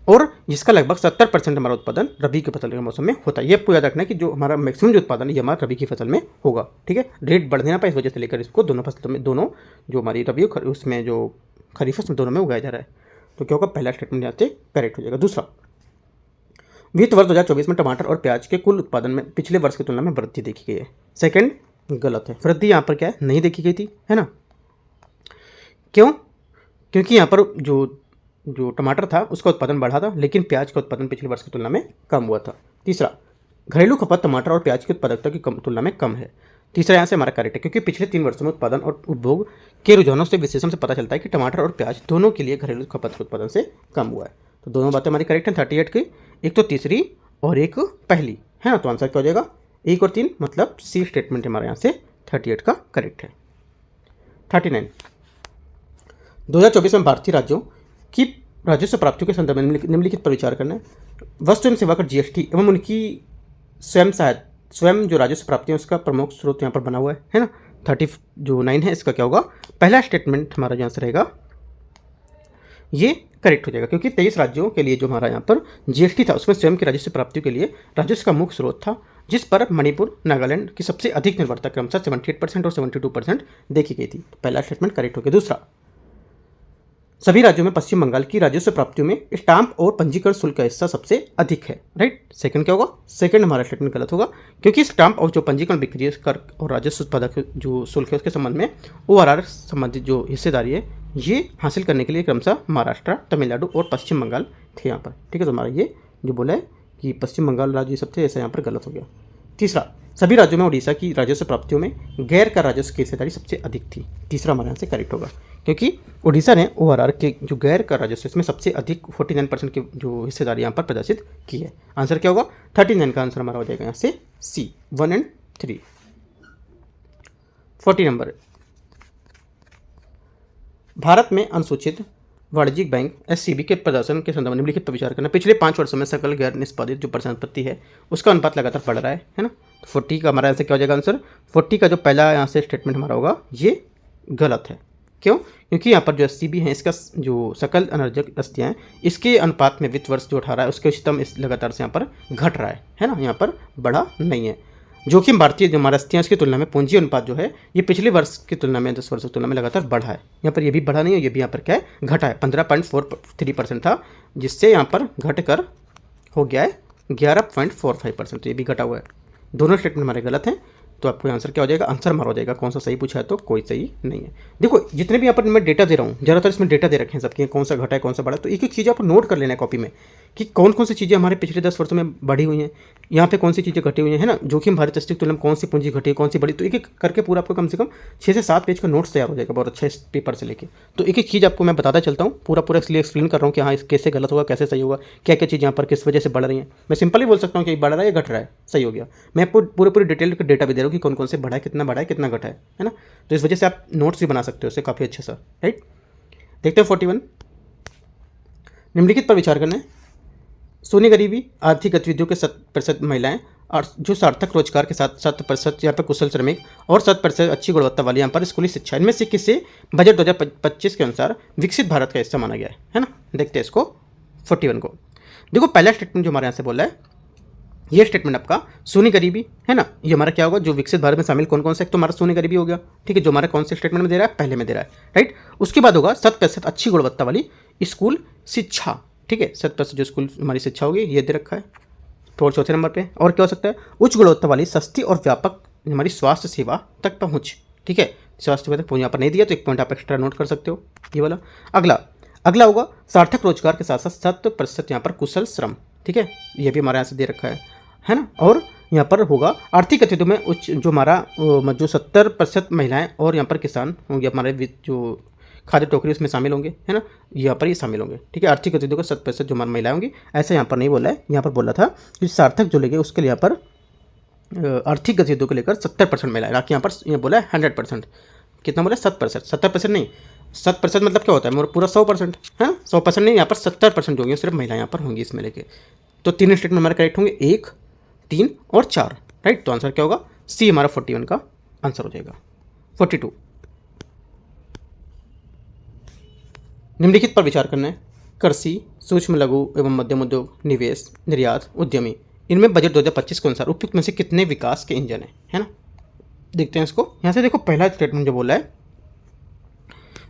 और जिसका लगभग 70% हमारा उत्पादन रबी की फसल के मौसम में होता है। ये आपको याद रखना है कि जो हमारा मैक्सिमम जो उत्पादन है ये हमारा रबी की फसल में होगा, ठीक है। रेट बढ़ने ना पाए इस वजह से लेकर इसको दोनों फसलों में, दोनों जो हमारी रबी उसमें जो खरीफ उसमें दोनों में उगाया जा रहा है। तो क्या होगा, पहला स्टेटमेंट यहाँ से करेक्ट हो जाएगा। दूसरा, वित्त वर्ष 2024 में टमाटर और प्याज के कुल उत्पादन में पिछले वर्ष की तुलना में वृद्धि देखी गई है। सेकेंड गलत है, वृद्धि यहाँ पर क्या है नहीं देखी गई थी, है ना। क्यों, क्योंकि यहाँ पर जो टमाटर था उसका उत्पादन बढ़ा था, लेकिन प्याज का उत्पादन पिछले वर्ष की तुलना में कम हुआ था। तीसरा, घरेलू खपत टमाटर और प्याज की उत्पादकता की तुलना में कम है। तीसरा यहाँ से हमारा करेक्ट है, क्योंकि पिछले 3 वर्षों में उत्पादन और उपभोग के रुझानों से विश्लेषण से पता चलता है कि टमाटर और प्याज दोनों के लिए घरेलू खपत के उत्पादन से कम हुआ है। तो दोनों बातें हमारी करेक्ट हैं 38 की, एक तो तीसरी और एक पहली, है ना। तो आंसर क्या हो जाएगा 1 और 3 मतलब सी स्टेटमेंट हमारे यहाँ से 38 का करेक्ट है। 39, 2024 में भारतीय राज्यों की राजस्व प्राप्तियों के संदर्भ में निम्नलिखित पर विचार करना है। वस्तु एवं सेवा कर GST एवं उनकी स्वयं जो राजस्व प्राप्ति है उसका प्रमुख स्रोत यहाँ पर बना हुआ है ना। 39 है इसका क्या होगा, पहला स्टेटमेंट हमारा जो आंसर रहेगा ये करेक्ट हो जाएगा, क्योंकि 23 राज्यों के लिए जो हमारा यहाँ पर GST था उसमें स्वयं की राजस्व प्राप्तियों के लिए राजस्व का मुख्य स्रोत था जिस पर मणिपुर, नागालैंड की सबसे अधिक निर्भरता क्रमशः 78% और 72% देखी गई थी। पहला स्टेटमेंट करेक्ट हो गया। दूसरा, सभी राज्यों में पश्चिम बंगाल की राजस्व प्राप्तियों में स्टाम्प और पंजीकरण शुल्क का हिस्सा सबसे अधिक है। राइट, सेकंड क्या होगा? सेकंड हमारा स्टेटमेंट गलत होगा, क्योंकि स्टाम्प और जो पंजीकरण, बिक्री, कर और राजस्व उत्पादक जो शुल्क है उसके संबंध में ORR संबंधित जो हिस्सेदारी है ये हासिल करने के लिए क्रमशः महाराष्ट्र, तमिलनाडु और पश्चिम बंगाल थे यहाँ पर। ठीक है, तो हमारा ये जो बोला है कि पश्चिम बंगाल राज्य सबसे, ऐसा यहाँ पर गलत हो गया। तीसरा, सभी राज्यों में उड़ीसा की राजस्व प्राप्तियों में गैर कर राजस्व की हिस्सेदारी सबसे अधिक थी। तीसरा हमारे यहाँ से करेक्ट होगा, क्योंकि उड़ीसा ने ORR के जो गैर कर राजस्व इसमें सबसे अधिक 49% की जो हिस्सेदारी यहाँ पर प्रदर्शित की है। आंसर क्या होगा? 39 का आंसर हमारा हो जाएगा यहाँ से C, 1 और 3। 40 नंबर, भारत में अनुसूचित वाणिज्यिक बैंक SCB के प्रदर्शन के संदर्भ में निम्नलिखित पर विचार करना। पिछले 5 वर्षों में सकल गैर निष्पादित जो संपत्ति है उसका अनुपात लगातार बढ़ रहा है ना। तो 40 का हमारा ऐसे क्या हो जाएगा आंसर? 40 का जो पहला यहाँ से स्टेटमेंट हमारा होगा ये गलत है। क्यों? क्योंकि यहाँ पर जो SCB है इसका जो सकल अनर्जक अस्थियाँ हैं इसके अनुपात में वित्त वर्ष जो 18 है उसके उच्चतम इस लगातार से यहाँ पर घट रहा है ना, यहाँ पर बढ़ा नहीं है। जोखिम भारतीय जो हमारा अस्थियाँ उसकी तुलना में पूंजी अनुपात जो है ये पिछले वर्ष की तुलना में 10 वर्षों की तुलना में लगातार बढ़ा है। यहाँ पर ये भी बढ़ा नहीं है, ये भी यहाँ पर क्या है? घटा है। 15.43% था, जिससे यहाँ पर घट कर हो गया है 11.45%। ये भी घटा हुआ है। दोनों स्टेटमेंट हमारे गलत हैं, तो आपको आंसर क्या हो जाएगा? आंसर हमारा हो जाएगा कौन सा सही पूछा है तो कोई सही नहीं है। देखो जितने भी यहाँ पर मैं डेटा दे रहा हूँ, ज़्यादातर इसमें डेटा दे रखे हैं सबके, कौन सा घटा है कौन सा बढ़ा है। तो एक एक चीज़ आप नोट कर लेना है कॉपी में कि कौन कौन सी चीज़ें हमारे पिछले 10 वर्षों में बढ़ी हुई हैं, यहाँ पे कौन सी चीज़ें घटी हुई हैं, है ना। जोखिम भारतीय अस्थियों की तुलना में कौन सी पूंजी घटी, कौन सी बढ़ी, तो एक एक करके पूरा आपको कम से कम 6 से 7 पेज का नोट्स तैयार हो जाएगा बहुत अच्छा इस पेपर से लेके। तो एक एक चीज़ आपको मैं बताता चलता हूँ, पूरा इसलिए एक्सप्लेन कर रहा हूँ कि हाँ कैसे गलत होगा, कैसे सही होगा, क्या क्या चीज़ यहाँ पर किस वजह से बढ़ रही है। मैं सिंपली बोल सकता हूँ कि बढ़ रहा है या घट रहा है, सही हो गया। मैं आपको पूरे डिटेल का डेटा भी दे रहा हूँ कि कौन कौन से बढ़ा है, कितना बढ़ा है, कितना घटा है ना। तो इस वजह से आप नोट्स भी बना सकते हो उससे काफ़ी अच्छा सा। राइट, देखते हैं 41। निम्नलिखित पर विचार करना है। सोनी गरीबी आर्थिक गतिविधियों के 7% महिलाएं और जो सार्थक रोजगार के साथ 7% यहाँ पर कुशल श्रमिक और 7% अच्छी गुणवत्ता वाली यहाँ पर स्कूली शिक्षा, इनमें से किसे बजट 2025 के अनुसार विकसित भारत का हिस्सा माना गया है ना। देखते हैं इसको 41 को। देखो पहला स्टेटमेंट जो हमारे यहाँ से बोला है ये स्टेटमेंट आपका सोनी गरीबी है ना, ये हमारा क्या होगा? जो विकसित भारत में शामिल कौन कौन से, एक तो हमारा सोनी गरीबी हो गया, ठीक है, जो हमारा कौन से स्टेटमेंट में दे रहा है? पहले में दे रहा है। राइट, उसके बाद होगा 7% अच्छी गुणवत्ता वाली स्कूल शिक्षा, ठीक है, 7% जो स्कूल हमारी शिक्षा होगी ये दे रखा है। तो चौथे नंबर पे और क्या हो सकता है? उच्च गुणवत्ता वाली सस्ती और व्यापक हमारी स्वास्थ्य सेवा तक पहुँच, ठीक है, स्वास्थ्य सेवा तक पहुँच यहाँ पर नहीं दिया तो एक पॉइंट आप एक्स्ट्रा नोट कर सकते हो ये वाला। अगला होगा सार्थक रोजगार के साथ साथ 7% यहाँ पर कुशल श्रम, ठीक है, ये भी हमारे यहाँ से दे रखा है ना। और यहाँ पर होगा आर्थिक गतिविधियों में उच्च जो हमारा जो 70% महिलाएं और यहाँ पर किसान होंगे, हमारे जो खाद्य टोकरी उसमें शामिल होंगे, है ना, यहाँ पर ये शामिल होंगे, ठीक है। आर्थिक गतिविधियों का 7% जो हमारी महिलाएं होंगी, ऐसा यहाँ पर नहीं बोला है, यहाँ पर बोला था कि सार्थक जो लेंगे उसके लिए यहाँ पर आर्थिक गतिविधियों को लेकर 70% महिलाएं, बाकी यहाँ पर बोला है 100%। कितना बोला? 7% नहीं, 7% मतलब क्या होता है? पूरा 100% है, 100% नहीं, यहाँ पर 70% जो होंगे सिर्फ महिलाएं यहाँ पर होंगी इसमें लेके। तो 3 स्टेटमेंट हमारे करेक्ट होंगे, 1, 3 और 4। राइट, तो आंसर क्या होगा? सी हमारा 41 का आंसर हो जाएगा। 42, निम्नलिखित पर विचार करना है। कृषि, सूक्ष्म लघु एवं मध्यम उद्योग, निवेश, निर्यात, उद्यमी, इनमें बजट 2025 के अनुसार उपयुक्त में से कितने विकास के इंजन है ना। देखते हैं इसको। यहाँ से देखो पहला स्टेटमेंट जो बोला है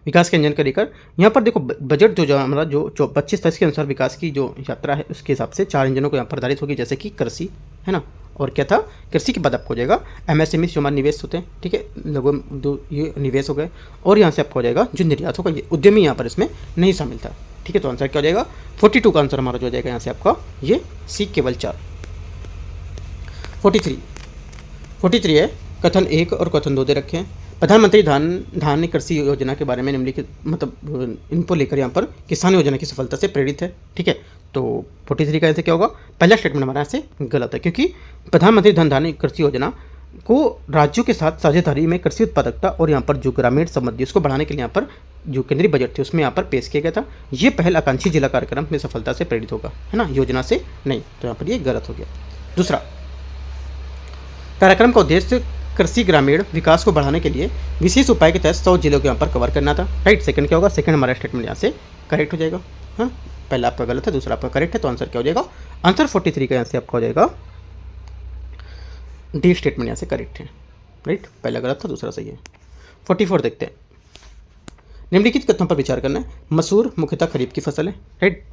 विकास के इंजन का लेकर, यहाँ पर देखो बजट जो हमारा जो 25-23 के अनुसार विकास की जो यात्रा है उसके हिसाब से 4 इंजनों को यहाँ पर आधारित होगी, जैसे कि कृषि है ना, और क्या था? कृषि के बाद आपको हो जाएगा MSME जो हमारे निवेश होते हैं, ठीक है, लघु ये निवेश हो गए, और यहाँ से आपको हो जाएगा जो निर्यात होगा, ये उद्यमी यहाँ पर इसमें नहीं शामिल था, ठीक है। तो आंसर क्या हो जाएगा? 42 का आंसर हमारा जो हो जाएगा यहाँ से आपका ये सी केवल 4। 43 है, कथन 1 और कथन 2 दे रखे हैं। प्रधानमंत्री धान्य कृषि योजना के बारे में निम्नलिखित मतलब इनको लेकर यहाँ पर किसान योजना की सफलता से प्रेरित है, ठीक है। तो 43 का आंसर क्या होगा? पहला स्टेटमेंट हमारे यहाँ से गलत है, क्योंकि प्रधानमंत्री धान्य कृषि योजना को राज्यों के साथ साझेदारी में कृषि उत्पादकता और यहाँ पर जो ग्रामीण संबंधी उसको बढ़ाने के लिए यहाँ पर जो केंद्रीय बजट थे उसमें यहाँ पर पेश किया गया था। ये पहल आकांक्षी जिला कार्यक्रम में सफलता से प्रेरित होगा, है ना, योजना से नहीं। तो यहाँ पर ये गलत हो गया। दूसरा, कार्यक्रम का उद्देश्य कृषि ग्रामीण विकास को बढ़ाने के लिए विशेष उपाय के तहत 100 जिलों को यहाँ पर कवर करना था। राइट, सेकंड क्या होगा? सेकंड हमारा स्टेटमेंट यहाँ से करेक्ट हो जाएगा। हाँ, पहला आपका गलत है, दूसरा आपका करेक्ट है, तो आंसर क्या हो जाएगा? आंसर 43 का यहाँ से आपका हो जाएगा डी स्टेटमेंट यहाँ से करेक्ट है, राइट। पहला गलत था, दूसरा सही है। 44 देखते हैं। निम्नलिखित कथनों पर विचार करना है। मसूर मुख्यतः खरीफ की फसल है, राइट।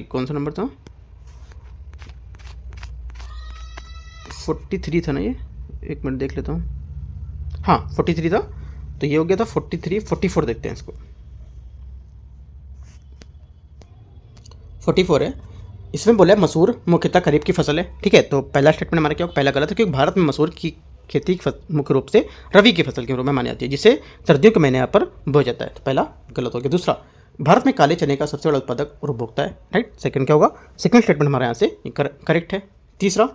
कौन सा नंबर था? 43 था ना ये, एक मिनट देख लेता हूँ। हाँ 43 था, तो ये हो गया था 43। 44 देखते हैं इसको। 44 है, इसमें बोला है मसूर मुख्यतः खरीफ की फसल है, ठीक है। तो पहला स्टेटमेंट हमारा क्या होगा? पहला गलत है, क्योंकि भारत में मसूर की खेती मुख्य रूप से रबी की फसल के रूप में मानी जाती है, जिसे सर्दियों के महीने यहाँ पर बोया जाता है। तो पहला गलत हो गया। दूसरा, भारत में काले चने का सबसे बड़ा उत्पादक और उपभोक्ता है, राइट। सेकंड क्या होगा? सेकंड स्टेटमेंट हमारे यहाँ से करेक्ट है। तीसरा,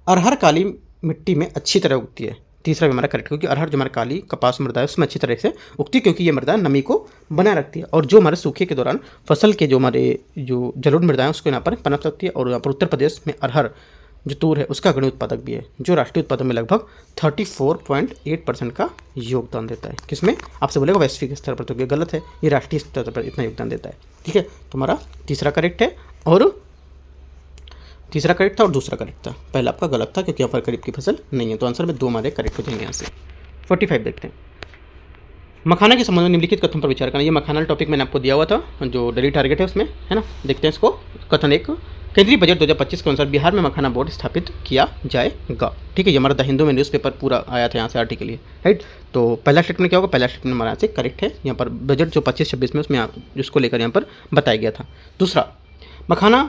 अरहर काली मिट्टी में अच्छी तरह उगती है, तीसरा भी हमारा करेक्ट, क्योंकि अरहर जो हमारा काली कपास मृदा है उसमें अच्छी तरह से उगती है, क्योंकि ये मृदा नमी को बनाए रखती है, और जो हमारे सूखे के दौरान फसल के जो हमारे जो जलोढ़ मृदा है उसको यहाँ पर पनप सकती है। और यहाँ पर उत्तर प्रदेश में अरहर जो तूर है उसका अग्रणी उत्पादक भी है, जो राष्ट्रीय उत्पादन में लगभग 34.8% का योगदान देता है। किसमें? आपसे बोलेगा वैश्विक स्तर पर, तो ये गलत है, ये राष्ट्रीय स्तर पर इतना योगदान देता है, ठीक है। तुम्हारा तीसरा करेक्ट है, और तीसरा करेक्ट था और दूसरा करेक्ट था। पहला आपका गलत था, क्योंकि यहाँ पर खरीफ की फसल नहीं है, तो आंसर में 2 हमारे करेक्ट हो जाएंगे यहाँ से। 45 देखते हैं। मखाना के संबंध में निम्नलिखित कथन पर विचार करना। ये मखाना टॉपिक मैंने आपको दिया हुआ था, जो डेली टारगेट है उसमें, है ना। देखते हैं इसको। कथन 1, केंद्रीय बजट 2025 के अनुसार बिहार में मखाना बोर्ड स्थापित किया जाएगा, ठीक है। ये हमारा द हिंदू में न्यूज़पेपर पूरा आया था यहाँ से आर्टिकल, ये राइट। तो पहला स्टेटमेंट क्या होगा? पहला स्टेटमेंट हमारा यहाँ से करेक्ट है। यहाँ पर बजट जो 25-26 में उसमें जिसको लेकर यहाँ पर बताया गया था। दूसरा, मखाना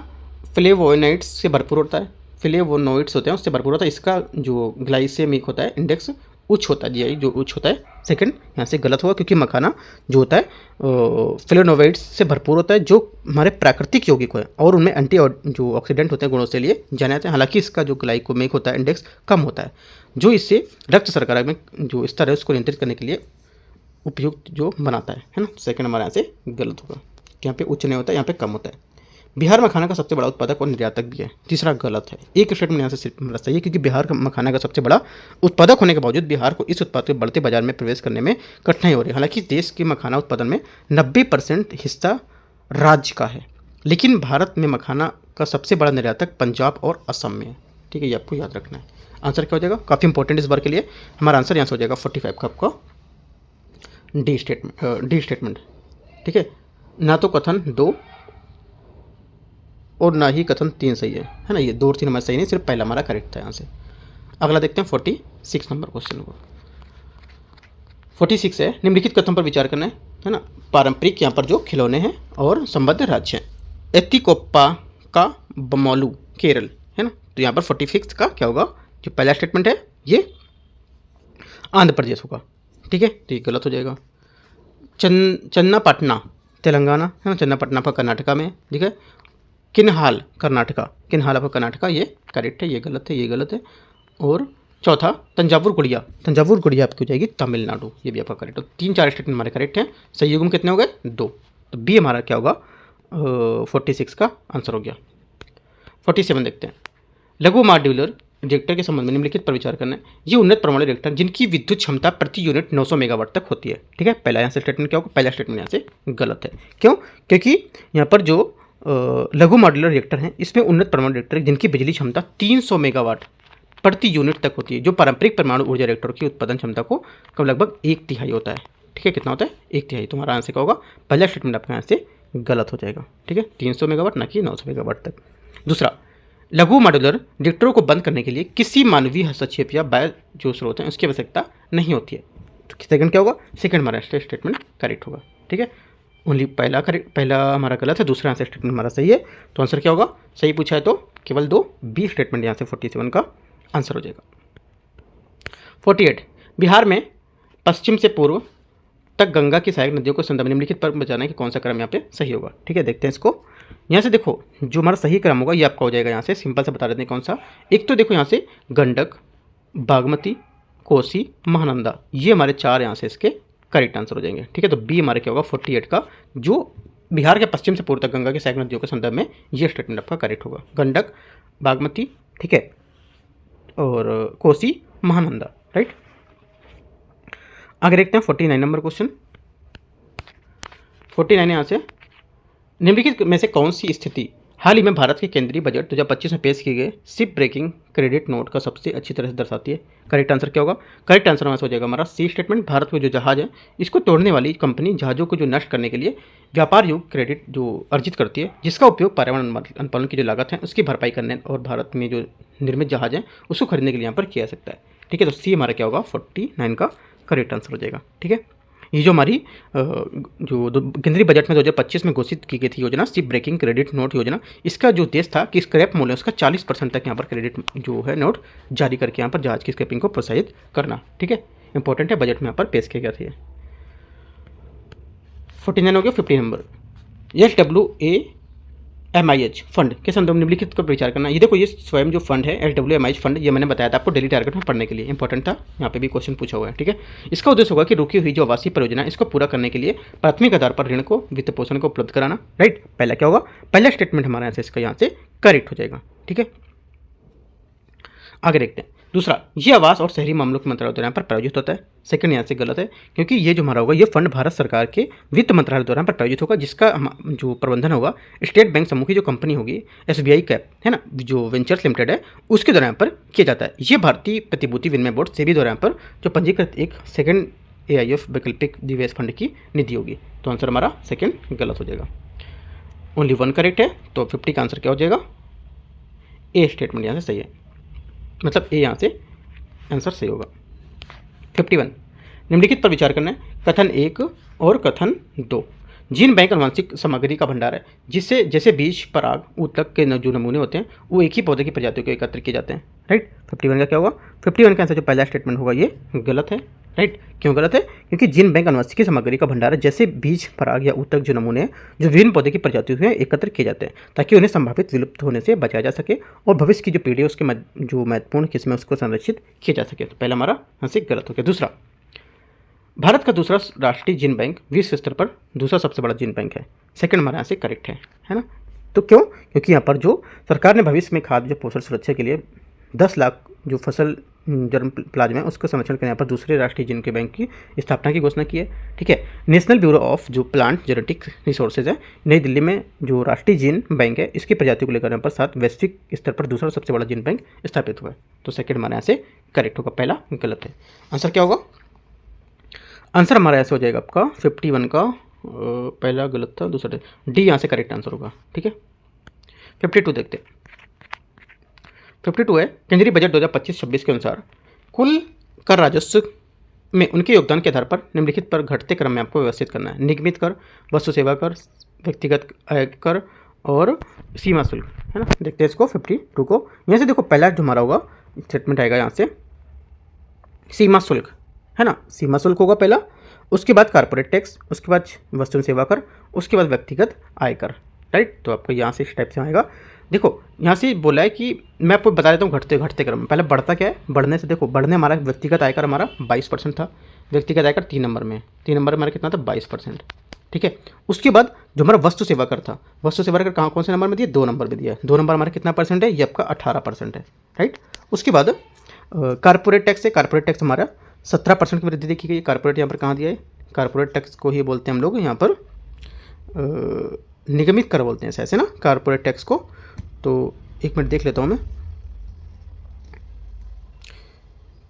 फ्लेवोनोइड्स से भरपूर होता है, फ्लेवोनोइड्स होते हैं उससे भरपूर होता है, इसका जो ग्लाइसेमिक होता है इंडेक्स उच्च होता है, जीआई जो उच्च होता है। सेकंड यहाँ से गलत होगा, क्योंकि मखाना जो होता है फ्लेवोनोइड्स से भरपूर होता है, जो हमारे प्राकृतिक यौगिक है और उनमें एंटी जो ऑक्सीडेंट होते हैं गुणों से लिए जाने जाते हैं। हालांकि इसका जो ग्लाइकोमिक होता है इंडेक्स कम होता है, जो इससे रक्त शर्करा में जो स्तर है उसको नियंत्रित करने के लिए उपयुक्त जो बनाता है ना। सेकंड हमारे यहाँ से गलत होगा, यहाँ पे उच्च नहीं होता है, यहाँ पे कम होता है। बिहार मखाना का सबसे बड़ा उत्पादक और निर्यातक भी है, तीसरा गलत है। एक स्टेटमेंट यहाँ से सिर्फ हमारा सही है, क्योंकि बिहार का मखाना का सबसे बड़ा उत्पादक होने के बावजूद बिहार को इस उत्पाद के बढ़ते बाजार में प्रवेश करने में कठिनाई हो रही है। हालांकि देश के मखाना उत्पादन में 90% हिस्सा राज्य का है, लेकिन भारत में मखाना का सबसे बड़ा निर्यातक पंजाब और असम में है, ठीक है। ये आपको याद रखना है। आंसर क्या हो जाएगा? काफ़ी इंपॉर्टेंट इस बार के लिए हमारा आंसर यहाँ से हो जाएगा 45 का आपका डी स्टेटमेंट, ठीक है। ना तो कथन 2 और ना ही कथन 3 सही है ना। ये 2 और 3 हमारा सही नहीं, सिर्फ पहला हमारा करेक्ट था यहाँ से। अगला देखते हैं 46 नंबर क्वेश्चन को। 46 है, निम्नलिखित कथन पर विचार करना है ना। पारंपरिक यहाँ पर जो खिलौने हैं और संबद्ध राज्य हैं। एतिकोप्पा का बमोलू केरल, है ना। तो यहाँ पर 46 का क्या होगा? जो पहला स्टेटमेंट है ये आंध्र प्रदेश होगा, ठीक है। तो ये गलत हो जाएगा। चन्नापटना तेलंगाना, है ना। चन्नापटना आपका कर्नाटका में, ठीक है। किन्हाल आपका कर्नाटका, ये करेक्ट है, ये गलत है, ये गलत है। और चौथा, तंजावुर गुड़िया आपकी हो जाएगी तमिलनाडु, ये भी आपका करेक्ट है। 3-4 स्टेटमेंट हमारे करेक्ट हैं। सही युग्म कितने हो गए? 2। तो बी हमारा क्या होगा? 46 का आंसर हो गया। 47 देखते हैं। लघु मॉड्यूलर रिएक्टर के संबंध में निम्नलिखित पर विचार करना है। ये उन्नत परमाणु रिएक्टर जिनकी विद्युत क्षमता प्रति यूनिट 900 मेगावाट तक होती है, ठीक है। पहला यहाँ से स्टेटमेंट क्या होगा? पहला स्टेटमेंट यहाँ से गलत है। क्यों? क्योंकि यहाँ पर जो लघु मॉड्यूलर रिएक्टर हैं इसमें उन्नत परमाणु रिएक्टर जिनकी बिजली क्षमता 300 मेगावाट प्रति यूनिट तक होती है, जो पारंपरिक परमाणु ऊर्जा रिएक्टर की उत्पादन क्षमता को कम लगभग 1/3 होता है, ठीक है। कितना होता है? 1/3। तुम्हारा आंसर क्या होगा? पहला स्टेटमेंट आपका यहाँ से गलत हो जाएगा, ठीक है। 300 मेगावाट ना कि 900 मेगावाट तक। दूसरा, लघु मॉड्यूलर रिएक्टरों को बंद करने के लिए किसी मानवीय हस्तक्षेप या बाह्य जो स्रोत हैं उसकी आवश्यकता नहीं होती है। तो सेकंड क्या होगा? सेकंड हमारा स्टेटमेंट करेक्ट होगा, ठीक है। ओनली पहला हमारा गलत है, दूसरा आंसर स्टेटमेंट हमारा सही है। तो आंसर क्या होगा? सही पूछा है तो केवल 2, बी स्टेटमेंट यहाँ से 47 का आंसर हो जाएगा। 48, बिहार में पश्चिम से पूर्व तक गंगा की सहायक नदियों को संदर्भ निम्नलिखित पर बताना है कि कौन सा क्रम यहाँ पे सही होगा, ठीक है। देखते हैं इसको। यहाँ से देखो जो हमारा सही क्रम होगा ये आपका हो जाएगा, यहाँ से सिंपल से बता देते हैं कौन सा। एक तो देखो यहाँ से गंडक, बागमती, कोसी, महानंदा, ये हमारे 4 यहाँ से इसके करेक्ट आंसर हो जाएंगे, ठीक है। तो बी हमारे क्या होगा? 48 का, जो बिहार के पश्चिम से पूर्व तक गंगा की सहायक नदियों के संदर्भ में ये स्टेटमेंट आपका करेक्ट होगा। गंडक, बागमती, ठीक है, और कोसी, महानंदा, राइट। आगे देखते हैं 49 नंबर क्वेश्चन। 49 यहाँ से निम्नलिखित में से कौन सी स्थिति हाल ही में भारत के केंद्रीय बजट 2025 में पेश किए गए शिप ब्रेकिंग क्रेडिट नोट का सबसे अच्छी तरह से दर्शाती है। करेक्ट आंसर क्या होगा? करेक्ट आंसर हमारा हो जाएगा हमारा सी स्टेटमेंट। भारत में जो जहाज है इसको तोड़ने वाली कंपनी जहाज़ों को जो नष्ट करने के लिए व्यापार योग क्रेडिट जो अर्जित करती है, जिसका उपयोग पर्यावरण अनुपालन की जो लागत है उसकी भरपाई करने और भारत में जो निर्मित जहाज है उसको खरीदने के लिए यहाँ पर किया जा सकता है। ठीक है, तो सी हमारा क्या होगा? 49 का करेक्ट आंसर हो जाएगा। ठीक है, ये जो हमारी जो केंद्रीय बजट में 2025 में घोषित की गई थी योजना शिप ब्रेकिंग क्रेडिट नोट योजना, इसका जो उद्देश्य था कि स्क्रैप मूल्य उसका 40% तक यहाँ पर क्रेडिट जो है नोट जारी करके यहाँ पर जहाज की स्क्रैपिंग को प्रोत्साहित करना। ठीक है, इंपॉर्टेंट है, बजट में यहाँ पर पेश किया गया था। 49 हो गया। 50 नंबर, SWAMIH फंड के संदर्भ में निम्नलिखित पर विचार करना। ये देखो, ये स्वयं जो फंड है SWAMIH फंड, ये मैंने बताया था आपको डेली टारगेट में पढ़ने के लिए, इंपॉर्टेंट था, यहाँ पे भी क्वेश्चन पूछा हुआ है। ठीक है, इसका उद्देश्य होगा कि रुकी हुई जो आवासीय परियोजना इसको पूरा करने के लिए प्राथमिक आधार पर ऋण को वित्त पोषण को उपलब्ध कराना। राइट, पहला क्या होगा? पहला स्टेटमेंट हमारा यहाँ से इसका यहाँ से करेक्ट हो जाएगा। ठीक है, आगे देखते हैं। दूसरा, ये आवास और शहरी मामलों के मंत्रालय द्वारा यहाँ पर प्रायोजित होता है। सेकंड यहाँ से गलत है, क्योंकि ये जो हमारा होगा ये फंड भारत सरकार के वित्त मंत्रालय द्वारा पर प्रायोजित होगा, जिसका जो प्रबंधन होगा स्टेट बैंक समूह की जो कंपनी होगी SBI कैप है ना, जो वेंचर्स लिमिटेड है, उसके द्वारा यहाँ पर किया जाता है। ये भारतीय प्रतिभूति विनिमय बोर्ड सेबी द्वारा यहाँ पर जो पंजीकृत एक सेकंड AIF वैकल्पिक निवेश फंड की निधि होगी। तो आंसर हमारा सेकंड गलत हो जाएगा। ओनली वन करेक्ट है, तो 50 का आंसर क्या हो जाएगा? ए स्टेटमेंट यहाँ से सही है, मतलब ए यहाँ से आंसर सही होगा। 51, निम्नलिखित पर विचार करना है। कथन 1 और कथन 2, जीन बैंक आनुवंशिक सामग्री का भंडार है जिससे जैसे बीज, पराग, ऊतक के जो नमूने होते हैं वो एक ही पौधे की प्रजातियों को एकत्र किए जाते हैं। राइट, 51 का क्या होगा? 51 का आंसर जो पहला स्टेटमेंट होगा ये गलत है। राइट, क्यों गलत है? क्योंकि जीन बैंक आनुवंशिक सामग्री का भंडार है जैसे बीज, पराग या ऊतक जो नमूने हैं जो विभिन्न पौधे की प्रजातियों में एकत्र किए जाते हैं ताकि उन्हें संभावित विलुप्त होने से बचाया जा सके और भविष्य की जो पीढ़ी है उसके जो महत्वपूर्ण किस्में उसको संरक्षित किया जा सके। तो पहला हमारा यहाँ से गलत हो गया। दूसरा, भारत का दूसरा राष्ट्रीय जीन बैंक विश्व स्तर पर दूसरा सबसे बड़ा जीन बैंक है। सेकंड हमारे यहाँ से करेक्ट है ना? तो क्यों? क्योंकि यहाँ पर जो सरकार ने भविष्य में खाद्य पोषण सुरक्षा के लिए 10 लाख जो फसल जर्म प्लाज्मा है उसको संरक्षण करने पर दूसरे राष्ट्रीय जीन के बैंक की स्थापना की घोषणा की है। ठीक है, नेशनल ब्यूरो ऑफ जो प्लांट जेनेटिक रिसोर्सेज है नई दिल्ली में जो राष्ट्रीय जीन बैंक है इसकी प्रजातियों को लेकर पर साथ वैश्विक स्तर पर दूसरा सबसे बड़ा जीन बैंक स्थापित हुआ है। तो सेकंड हमारे यहाँ से करेक्ट होगा, पहला गलत है। आंसर क्या होगा? आंसर हमारा ऐसा हो जाएगा आपका 51 का पहला गलत था, दूसरा डी यहाँ से करेक्ट आंसर होगा। ठीक है, 52 देखते हैं। 52 है, केंद्रीय बजट 2025-26 के अनुसार कुल कर राजस्व में उनके योगदान के आधार पर निम्नलिखित पर घटते क्रम में आपको व्यवस्थित करना है। निगमित कर, वस्तु सेवा कर, व्यक्तिगत आय कर और सीमा शुल्क, है ना। देखते हैं इसको 52 को। यहाँ से देखो पहला जो हमारा होगा स्टेटमेंट आएगा यहाँ से सीमा शुल्क, है ना, सीमा शुल्क होगा पहला, उसके बाद कारपोरेट टैक्स, उसके बाद वस्तु सेवा कर, उसके बाद व्यक्तिगत आयकर। राइट, तो आपको यहाँ से इस टाइप से आएगा। देखो यहाँ से बोला है कि मैं आपको बता देता हूँ घटते क्रम में। पहले बढ़ता क्या है? बढ़ने से देखो, बढ़ने हमारा व्यक्तिगत आयकर हमारा 22% था, व्यक्तिगत आयकर 3 नंबर में, 3 नंबर में हमारा कितना था? 22%। ठीक है, उसके बाद जो हमारा वस्तु सेवा कर था, वस्तु सेवा कर कहाँ कौन से नंबर में दिया? 2 नंबर में दिया है। 2 नंबर हमारा कितना परसेंट है? ये आपका 18% है। राइट, उसके बाद कारपोरेट टैक्स है, कारपोरेट टैक्स हमारा 17% की वृद्धि देखी गई। कारपोरेट यहाँ पर कहाँ दिया है? कारपोरेट टैक्स को ही बोलते हैं हम लोग यहाँ पर निगमित कर बोलते हैं ऐसे ना कारपोरेट टैक्स को। तो एक मिनट देख लेता हूँ मैं,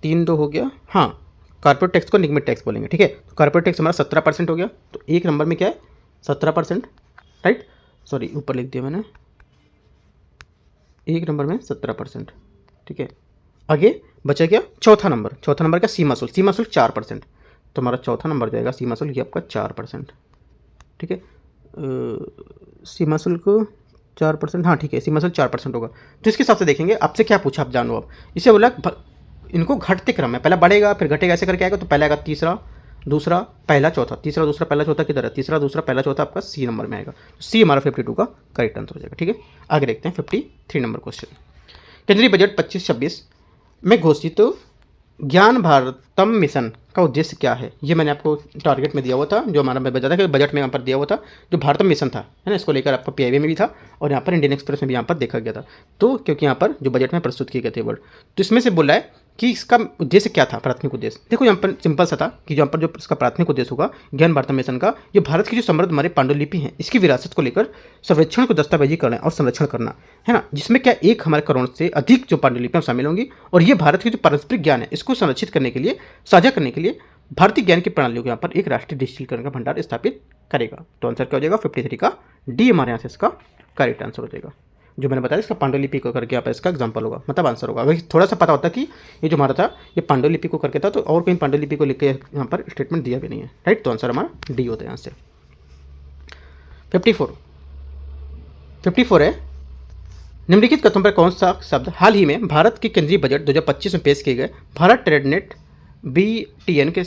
3-2 हो गया, हाँ, कारपोरेट टैक्स को निगमित टैक्स बोलेंगे। ठीक है, तो कारपोरेट टैक्स हमारा 17% हो गया, तो एक नंबर में क्या है? 17%। राइट, सॉरी ऊपर लिख दिया मैंने, एक नंबर में 17%। ठीक है, आगे बचा क्या? चौथा नंबर का सीमा शुल्क, सीमा शुल्क 4%, तो हमारा चौथा नंबर जाएगा सीमा शुल्क, ये आपका 4%। ठीक है, सीमा शुल्क 4%, हाँ ठीक है, सीमा शुल्क 4% होगा। तो इसके हिसाब से देखेंगे, आपसे क्या पूछा आप जानो। अब इसे बोला इनको घटते क्रम में, पहला बढ़ेगा फिर घटेगा, ऐसे करके आएगा। तो पहला आएगा तीसरा, दूसरा, पहला, चौथा, तीसरा, दूसरा, पहला, चौथा किधर है? तीसरा, दूसरा, पहला, चौथा आपका सी नंबर में आएगा। तो सी हमारा 52 का करेक्ट आंसर हो जाएगा। ठीक है, आगे देखते हैं 53 नंबर क्वेश्चन। केंद्रीय बजट 25-26 में घोषित ज्ञान भारतम मिशन का उद्देश्य क्या है? ये मैंने आपको टारगेट में दिया हुआ था, जो हमारा मैं बता था कि बजट में यहाँ पर दिया हुआ था, जो भारतम मिशन था, है ना, इसको लेकर आपका PIB में भी था और यहाँ पर इंडियन एक्सप्रेस में भी यहाँ पर देखा गया था। तो क्योंकि यहाँ पर जो बजट में प्रस्तुत किए गए थे वर्ड, तो इसमें से बोला है कि इसका उद्देश्य क्या था, प्राथमिक उद्देश्य। देखो यहाँ पर सिंपल सा था कि यहाँ पर जो इसका प्राथमिक उद्देश्य होगा ज्ञान वार्ता मिशन का, ये भारत की जो समृद्ध हमारी पांडुलिपि है इसकी विरासत को लेकर सर्वेक्षण को दस्तावेजीकरण और संरक्षण करना है ना, जिसमें क्या 1 हमारे करोड़ से अधिक जो पांडुलिपियाँ शामिल होंगी। और ये भारत की जो पारंपरिक ज्ञान है इसको संरक्षित करने के लिए, साझा करने के लिए भारतीय ज्ञान की प्रणालियों के यहाँ पर एक राष्ट्रीय डिजिटलीकरण का भंडार स्थापित करेगा। तो आंसर क्या हो जाएगा 53 का डी हमारे यहाँ से इसका करेक्ट आंसर हो जाएगा। जो मैंने बताया इसका पांडुलिपि को करके यहाँ पर इसका एग्जांपल होगा, मतलब आंसर होगा। अगर थोड़ा सा पता होता कि ये जो हमारा था ये पांडुलिपि को करके था, तो और कहीं पांडुलिपि को लेकर यहाँ पर स्टेटमेंट दिया भी नहीं है, राइट। तो आंसर हमारा डी होता है यहाँ से। 54 है, निम्नलिखित कथनों पर कौन सा शब्द हाल ही में भारत के केंद्रीय बजट 2025 में पेश किए गए भारत ट्रेडनेट BTN के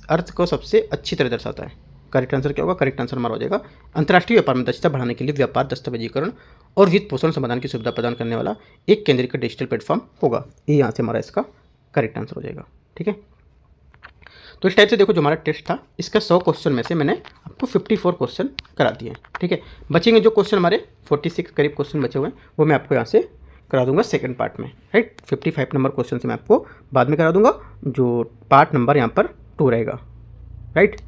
अर्थ को सबसे अच्छी तरह दर्शाता है। करेक्ट आंसर क्या होगा, करेक्ट आंसर हमारा हो जाएगा अंतर्राष्ट्रीय व्यापार में दक्षता बढ़ाने के लिए व्यापार दस्तावेजीकरण और वित्त पोषण समाधान की सुविधा प्रदान करने वाला एक केंद्रीकृत डिजिटल प्लेटफॉर्म होगा। ये यहाँ से हमारा इसका करेक्ट आंसर हो जाएगा, ठीक है। तो इस टाइप से देखो जो हमारा टेस्ट था इसका 100 क्वेश्चन में से मैंने आपको 54 क्वेश्चन करा दिए हैं, ठीक है। बचेंगे जो क्वेश्चन हमारे 46 करीब क्वेश्चन बचे हुए हैं वो मैं आपको यहाँ से करा दूंगा सेकंड पार्ट में, राइट। 55 नंबर क्वेश्चन से मैं आपको बाद में करा दूंगा, जो पार्ट नंबर यहाँ पर 2 रहेगा, राइट।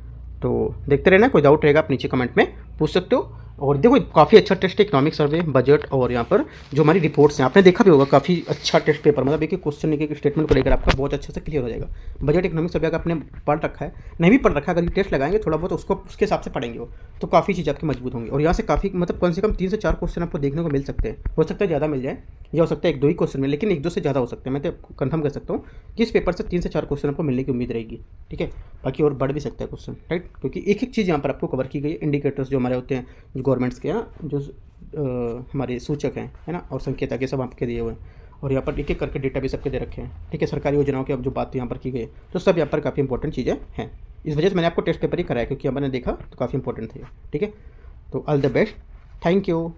तो देखते रहना, कोई डाउट रहेगा आप नीचे कमेंट में पूछ सकते हो। और देखो काफ़ी अच्छा टेस्ट है, इकोनॉमिक सर्वे, बजट और यहाँ पर जो हमारी रिपोर्ट्स हैं आपने देखा भी होगा, काफ़ी अच्छा टेस्ट पेपर, मतलब एक क्वेश्चन एक स्टेटमेंट को लेकर आपका बहुत अच्छे से क्लियर हो जाएगा। बजट इकोनॉमिक सर्वे का आपने पढ़ रखा है, नहीं भी पढ़ रखा है, अगर टेस्ट लगाएंगे थोड़ा बहुत उसको उसके हिसाब से पढ़ेंगे वो, तो काफ़ी चीज़ आपकी मजबूत होंगी। और यहाँ से काफ़ी मतलब कम से कम 3 से 4 क्वेश्चन आपको देखने को मिल सकते हैं, हो सकता है ज़्यादा मिल जाए या हो सकता है 1-2 ही क्वेश्चन मिले, लेकिन 1-2 से ज़्यादा हो सकते हैं। मैं तो कंफर्म कर सकता हूँ कि इस पेपर से 3 से 4 क्वेश्चन आपको मिलने की उम्मीद रहेगी, ठीक है। बाकी और बढ़ भी सकता है क्वेश्चन, राइट, क्योंकि एक एक चीज़ यहाँ पर आपको कवर की गई है। इंडिकेटर्स जो हमारे होते हैं जो गवर्नमेंट्स के यहाँ जो हमारे सूचक हैं, है ना, और संकेतक ये सब आपके दिए हुए हैं। और यहाँ पर एक एक करके डेटा भी सबके दे रखे हैं, ठीक है। सरकारी योजनाओं की अब जो बात यहाँ पर की गई है तो सब यहाँ पर काफ़ी इंपॉर्टेंट चीज़ें हैं। इस वजह से मैंने आपको टेस्ट पेपर ही कराया, क्योंकि मैंने देखा तो काफ़ी इंपॉर्टेंट था ये, ठीक है। तो all the best, thank you.